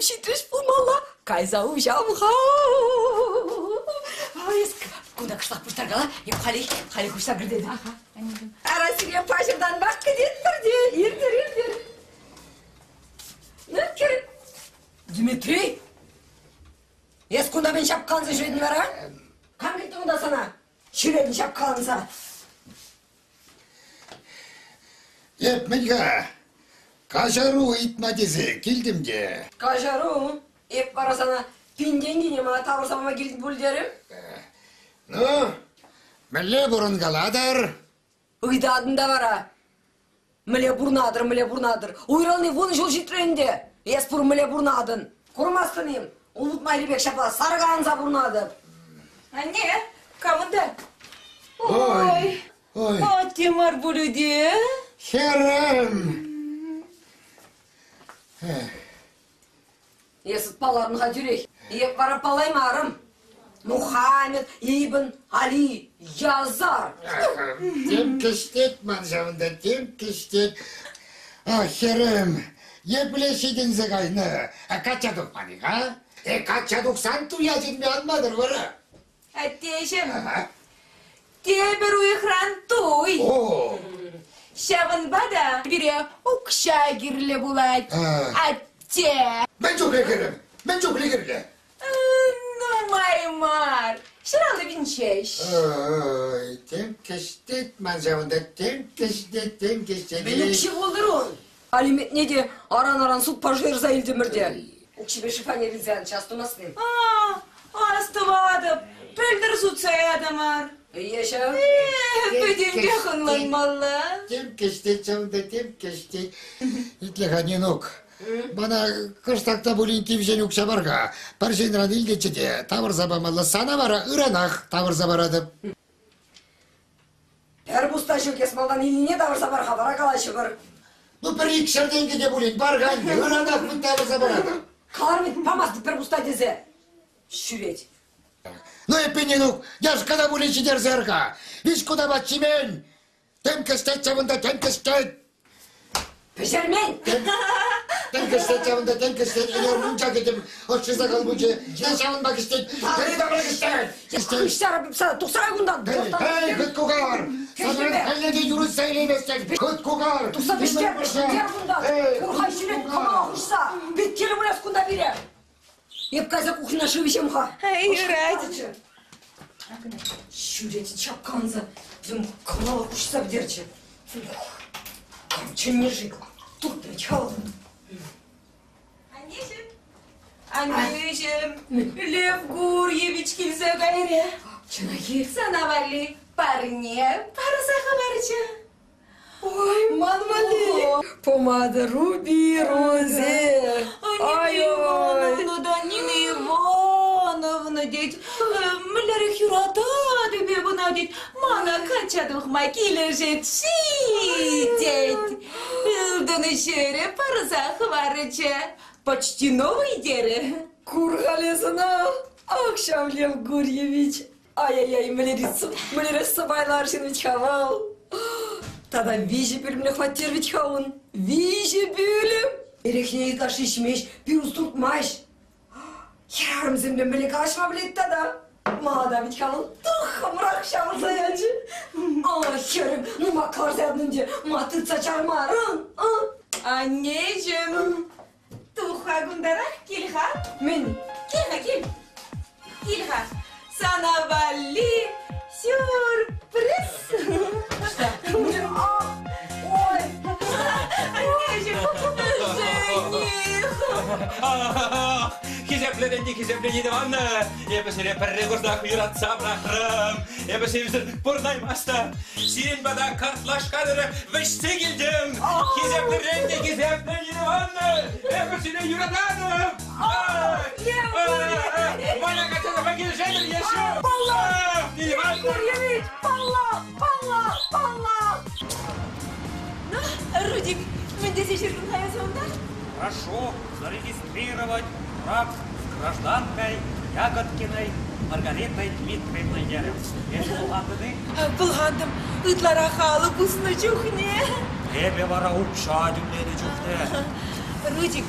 щитрешь пулмала. Кайза ужамха. Куда кышлак пуштаргала? Еп хали куштар кірдеді. Арасыге пашырдан бақ кедет бірде. Ердер. Нүркер. Дмитрий. Ес кунда мен шапқансы жүретін бара? Кам кетті онда сана? Жүретін шапқанса. Еп, менға, қажару итма десе, келдім де. Қажару? Еп бара сана, пинден кейіне ма табырсамама келдің бөлдерім? Ну, мүлі бұрын қаладар. Ұйдадында бара. Мүлі бұрнадыр. Ойралны воны жол жетіренде. Ес бұр мүлі бұрнадын. Құрмастын ем. Ұлыт майлыбек шапа сарғанса бұрнады. Anne, камында? Ой. Темар бөлуде? Херім. Есіт паларынға жүрек. Еп бара палайма арым. Мұхаммед ибн Али Язар. Тем кіштет, манжавында, тем кіштет. Херім, еплешеден зығайны, қачадық маниға? Қачадық санту язынме алмадыр бұры. Әттешім, тебір ұйықран той. Шағын бада, біре ұқша керлі болады. Әтте. Мен жоқ легерім. Ну, маймар, шыралы бінчеш. Ой, тем кіштет, манжавында, тем кіштет. Білікші болдыр он. Алимет де аран суд пожыр за елдемірде. Ұқшыбе шифане вилзян частымасын. Астывадып, пөлдір суд саядымар. Еші? Бөден бәқынланмалы. Тем кіштет, жауында, тем кіштет. Итліғаненок. Бана кыштакта булин кимжен укшабарга, парженран илдечеде тавыр забамалы сана бара ыранах тавыр забарадып. Пәр бұста шөкес малдан иліне тавыр забарға бара қалайшы бір. Ну бір икшерден кеде булин барған, ыранах мын тавыр забарадып. Қалар мет памасты пәр бұста дезе. Шүрет. Ну епененук, яш када булин шидер зерга. Виш куда батчимен. Тем кіштет жауында, тем кіштет. Пешермен! Тем кіштет, енер мұнша кетім, отшыза қалбучы, жашауын ба кіштет, бәрі да бара кіштет. Кіштары сана тұқсағай күндан. Эй, күт куғар! Санырын әллеге юрыз сәйлеместен, күт куғар! Тұқса бештер күндан. Құрғай жүрет қамаға құшса, беткелі мұнас күнда бере. Еп қайза кухина шывешем ға. Юрать. Шүретін шапқанза, bizim қамаға құшса бдерчі. Короче, не жить. Тут начало. Anneciğim, Lev Guryeviç kilse gayrı. Çınayı. Sana vali parne, parasa haberci. Ой, мадмали. Помада Руби Розе. Ивановна, да Нина Ивановна, деть. Миллерих юрата, тебе бuna деть. Мана качадых маки лежит деть. Донышере парса хварыча. Почти новый дере. Kurgalesana. Akşam Lev Guryeviç. Ай-яй-яй, мэлерис сабайлар шинвич хавал. Тада вижи бөліміне хваттер вич хаун. Вижи бөлім. Ерекшіне каш ішмеш, бюз тұртмаш. Ярым землем біле кашма білет тада. Мада вич хаун. Тұх, мұрак шамыр саянчы. Херім, нұма қарзаднымде матырца чармарын. Anneciğim. Tuha gundara kilha. Мен. Kilha. Sana vali sürpriz. Ой. Anneciğim. Хизеплени Ивановна, я посередине перегорда юратца брахрам, я посередине пордай маста, сирен бада картлашкадыры веште келдім, Хизеплени Ивановна, я посередине юратаным. Моя катана погилженер еще. Палла! Гурьевич, палла! Ну, Рудик, мы здесь еще hayatımda. Прошу зарегистрировать брак с гражданкой Ягодкиной Маргаритой Дмитриевной Ярев. Есть булгандыны? Bulgandım. Itlara halı kusunu çok ne? Тебе вара укша дюмлени чухте. Рудик,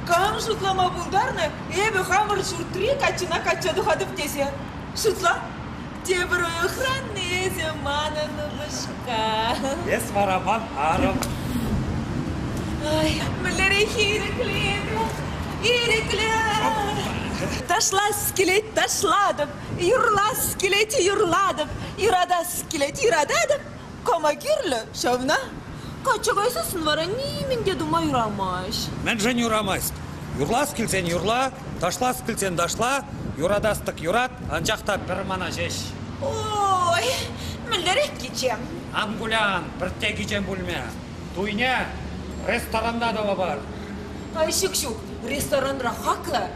Кам шутлама булдарны, эбі хамыр шуртри качына качаду хадып десе. Шутла, тебір охранны эзе мананы башка. Ес вараман арым. Ай, мүллері ирекледі. Ташлас келет, ташладым. Юрлас келет, юрладым. Ирадас келет, ирададым. Кома керлі, шавна. Качығайсысын вара, неменде дума юрамаш. Мен жын юрамайсың. Юрлас келсен юрла, ташлас келсен дашла, юрадастық юрат, анжақта бір мана жеш. Ой, мүлдерек кечем. Ангулян, біртте кечем бөлме. Туйне, ресторанда да бар. Ай, шук-шук, ресторанра хақлы.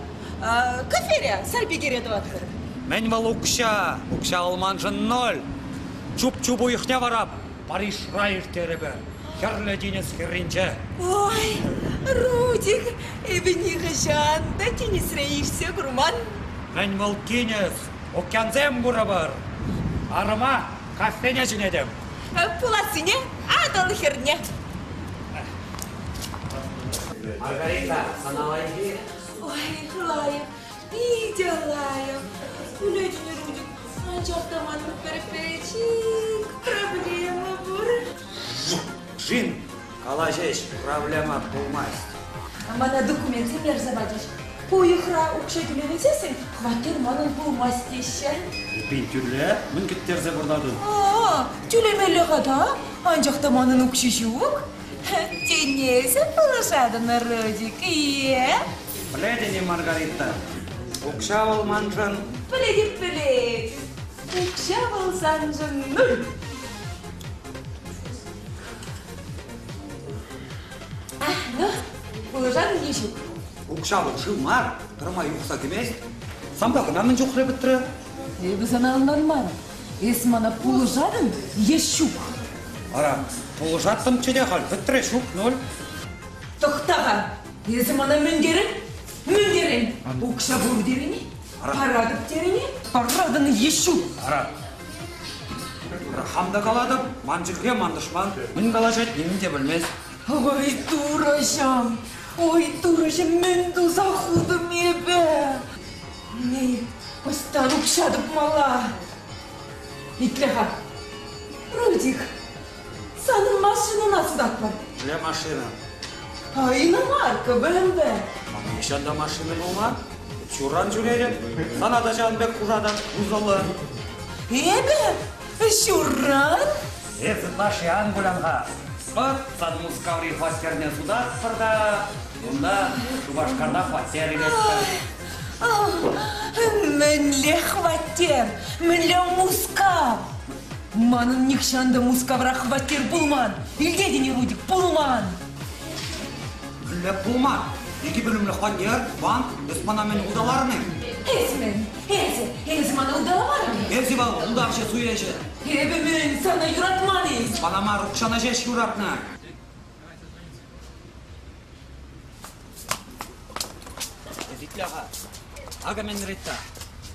Кафере сәлбе кереді ватыр. Мен бұл ұқша алман жын нөл. Чуп-чубу ихне варап, Париж райыр теребі. Херлі денес херринче. Ой, Рудик, эбіні ғышанда тенес рейірсе күрман. Мен бұл кенес, окянзем бұра бар. Арыма кафене жинедім. Пуласыне, адал херне. Маргарита, саналайды. Ой, Лая, иди, Лая. Улетіне, Рудик, анчақтаманның перепечик, проблема бұр. Жин, калажеш, проблема болмайс. Мана документы мер заводишь. Поехра укша түленесесің, хватер манын болмас дейші. Пен түрлі, мін кеттерзе бұрдадың. Түлемелі ғада, анчақтаманның укши жоқ. Тенесі пылышадын, Рудик, ие? Біледі не, Маргарита? Укша болман жын. Біледі. Укша болсан жын нөл. Ну, пылышадын не жоқ. Укша бол жымар, тұрмай ұқса кемес. Самбағына мін жоқыры біттірі. Біз анағындан мар. Ес мана пылышадын еш жоқ. Ара, пылышаттым чеде қал, біттірі шук, нөл. Тоқтаға, есі мана міндерін. Укша бұр деріне, парадып деріне, парадын еш жоқ. Ара, хамда қаладым, манжықе мандышман, мін қалажет, немін де білмес. Ой, турашам, мен дұза худым ебі. Не, остан укшадып мала. Итлеға, Рудик, санын машинына судатпан. Ле машина. Айна марка, білім бі. Ешанда машина болма, шуран жүреді, санада жанбек құжадан ұзылы. Ебі, шуран? Езі наши ангулянға. Бұр, сан мускаври хвастерне судат бірда, онда шубашқарда хвастер елесті. Мінле хваттер, мінле мускав. Манын никшанды мускавра хваттер бұлман. Илдедіне, Рудик, бұлман. Біле бұлман. Екі білімлі хваттер, банк, өспанамен ұдаларының. Ezi mana udalamar mı? Ezi bal, udakşı suyeci. Ebimin sana yuratmanıyız. Bana mar ukşana jeş yuratna. Ezitlağa, aga men ретта.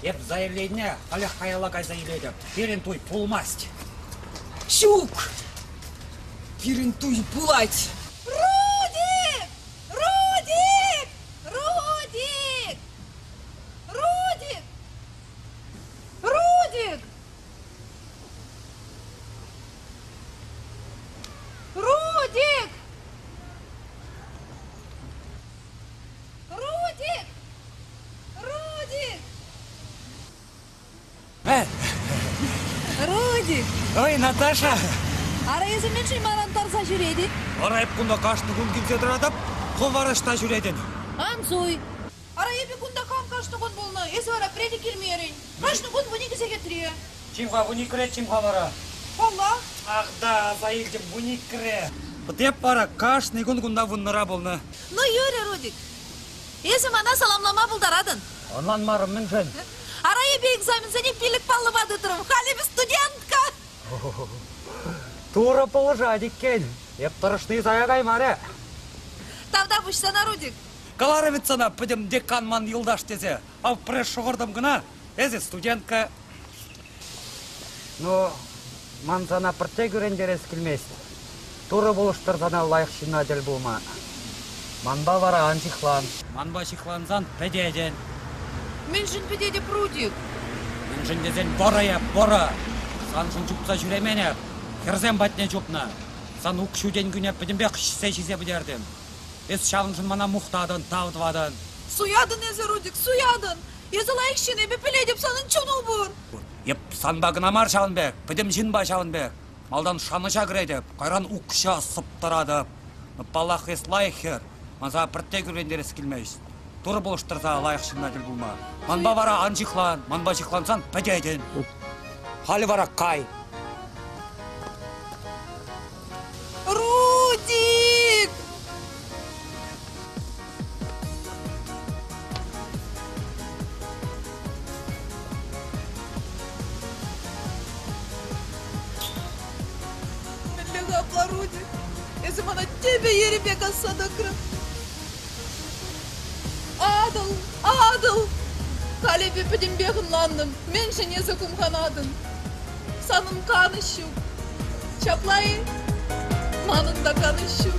Еп заявление, аля хаялага заявление. Перентуй пулмасть. Щук! Перентуй пулать! Рудик! Рудик! Рудик! Рудик! Рудик! Рудик! Рудик! Рудик! Рудик! Ой, Наташа! Арайызы мен шимаран тарса жүреді. Арайып күнда қашты күн келсе тұрадып, қоварышта жүретін. Анцуй! Арайыбы күнда қам қашты күн болны, есі вара преди келмерін. Қашты күн бұны кесе кетірі. Чимға бұны кіре, чимға бара. Алла! Ағда, заилдім бұны кіре. Бұтеп бара, қашты күн күнда бұнныра болны. Ну, юрі, Рудик. Есі мана саламлама бұлдарадын. Онлан марым мен жын. Арайыбы экзаменсене пилік палы бады тұрым. Халебі студентка. Тура положа, диккен. Еп тұрышны заяғай маре. Тавда бұшсана, Рудик. Қалары бітсана, підім деканман елдаш дезе. Ау пресс шоғырдым гына. Эзе студентка. Ну, ман зана пірте көрендер ескілмес. Туры болыштыр зана лайық шина дел болма. Манба бара анчыхлан. Манба шихлансан педеден. Мен жын педеде прудик. Мен жындезен бора. Сан жын жупса жүремене. Херзен батне жупна. Сан укшуден күне педембек шисе бідердім. Ес шавын жын мана мұқтадын, тавдвадын. Суядын eze Рудик, суядын. Езілайық шене бепіле деп санын чуну бұр. Еп санбагына мар Шавынбек, педем жынба Шавынбек. Малдан шаныша кіредіп, қайран укша сыптырадып. Балақ ес лайықхер. Маза біртте көргендер ескілмейш. Тур болыштырса лайық шынна діл бұлма. Манба бара анжықлан, манба жықлансан пәдейден. Халі бара қай. Рудик! Миллига абла Рудик. Езі мана тебе еребек асада кіріп. Адыл! Kalebe pidin beğenlandım. Menschen yazıkum kanadın. Sanın kanışım. Çaplayın. Manın da kanışım.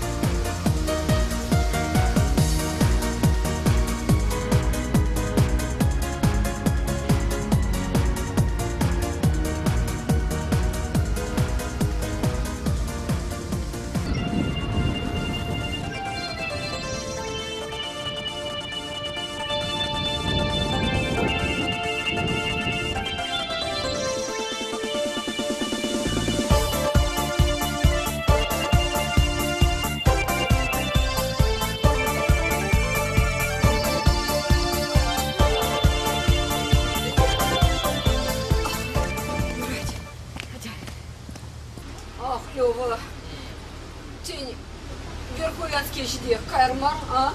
Kayırmar, ha?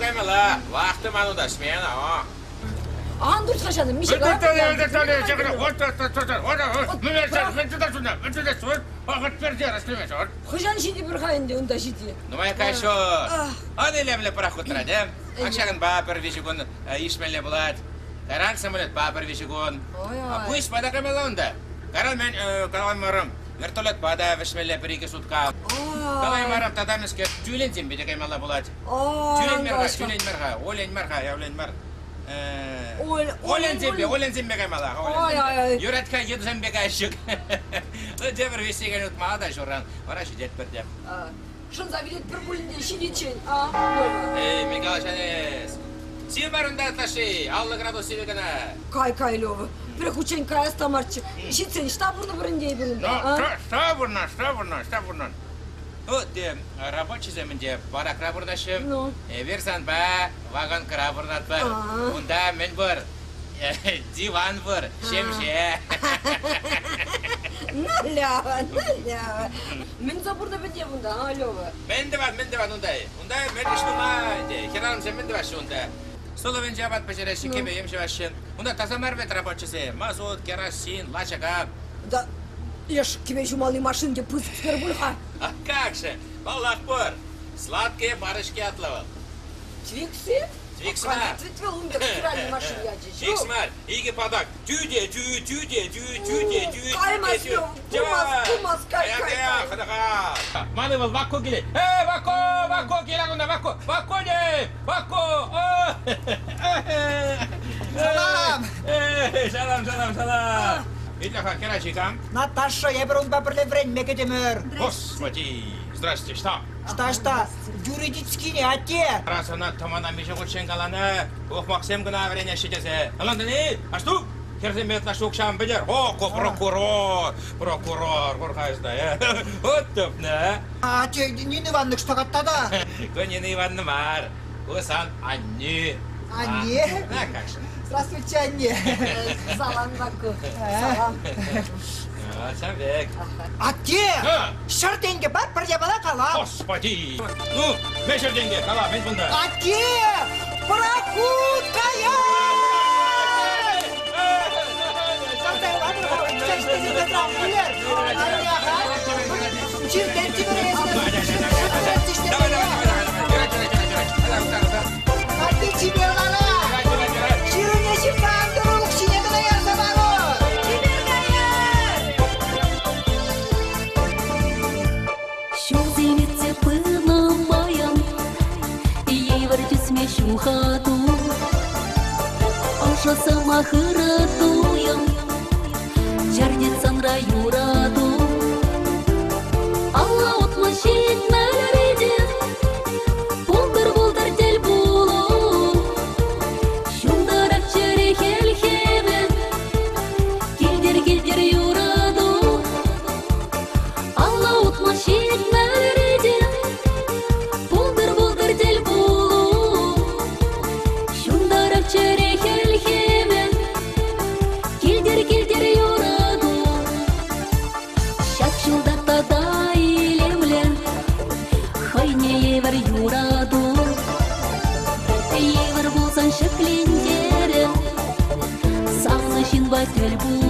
Kaymala. Vakti manuda smena, ha. Andur kaşanım, bir şey Хыжан жиди бір қайынды, онда жиди. Numay kaşor. Hadi lemle paraxotra dem. Akşagın bapır vişigun işmelle bulat. Karan samolet bapır vişigun. Bu iş bada kamela onda. Karan men kalanmarım. Vertolet bada vişmelle bir-iki sutka. Kalanmarım tadamiske tüylensin bir de kamela bulat. Tüylen merha. Olen merha, yavlen mer. Olen zimbe kamela. Yüretka yedzen begaşık. Cevher vişigen utmağa da şoran. Vara şidet bir dem. Шын заведет бір бөлінде шелечен, а? Мигалашанес. Сибарында атлаши, 60 градус севегана. Кай, Лёва. Бір құчен кай астамарчы. Шетсен, штабурны біріндей бірінде, а? Штабурна. Вот, рабочий земінде бара крабурнашым. Версан ба, вагон крабурнат бар. Унда мен бар. Диван бар, шемше. Налява. Мен забурда бенде бунда, а, Лёва? Мен де бар ундай. Ундай мен иштумай. Хералым сен мен де башы унда. Соло венже абат пачераши кебе емше башын. Унда таза марвет рабочийсе. Мазут, керосин, лачага. Да, еш кебе жумалый машинде пысып спер бульха. А как же? Валлах бар. Сладкие барышки отловал. Твиксы? Твиксмар. Цветвел умдер стиральной машине ячи. Твиксмар. Иги падак. Тюде. Каймас, Лёва. Кумас, кай. Хадаха. Маны был вакко келе. Вакко келагунда вакко. Вакко не. Вакко. Салам. Итляха керачикам. Наташа, я беру бабрле время кетемер. Господи. Здрасте, что? Что? Юридический не отец. Раз она тамана мишегучен галана, Максим гына время шитесе. Аланда не? А что? Херземет наш укшам бедер. Прокурор, Горхайзда. Вот топна. А те Нина Ивановна что каттада? Нина Ивановна мар. Усан Анни. Анни? Да, как же. Здравствуйте, Анни. Салам, Баку. Салам. Самбек. А те? Шартенге бар, бірде бала қала. Господи. Ну, мешерденге қала, мен бұнда. А те? Пароход қая! Şol zeynetse pınamayan чардет санра юраду. Алла отма шитмәләреде, булдыр тел булу. Шундарак чөре хел-хебе, килдер юраду. Алла отма шитмәләреде, булдыр тел булу. Шундарак чөре хел-хебе, килдер юраду. Шакшылдатада илемлен, хайне евер юраду. Евер булсан шеклендерен, саңны шин байтел бул.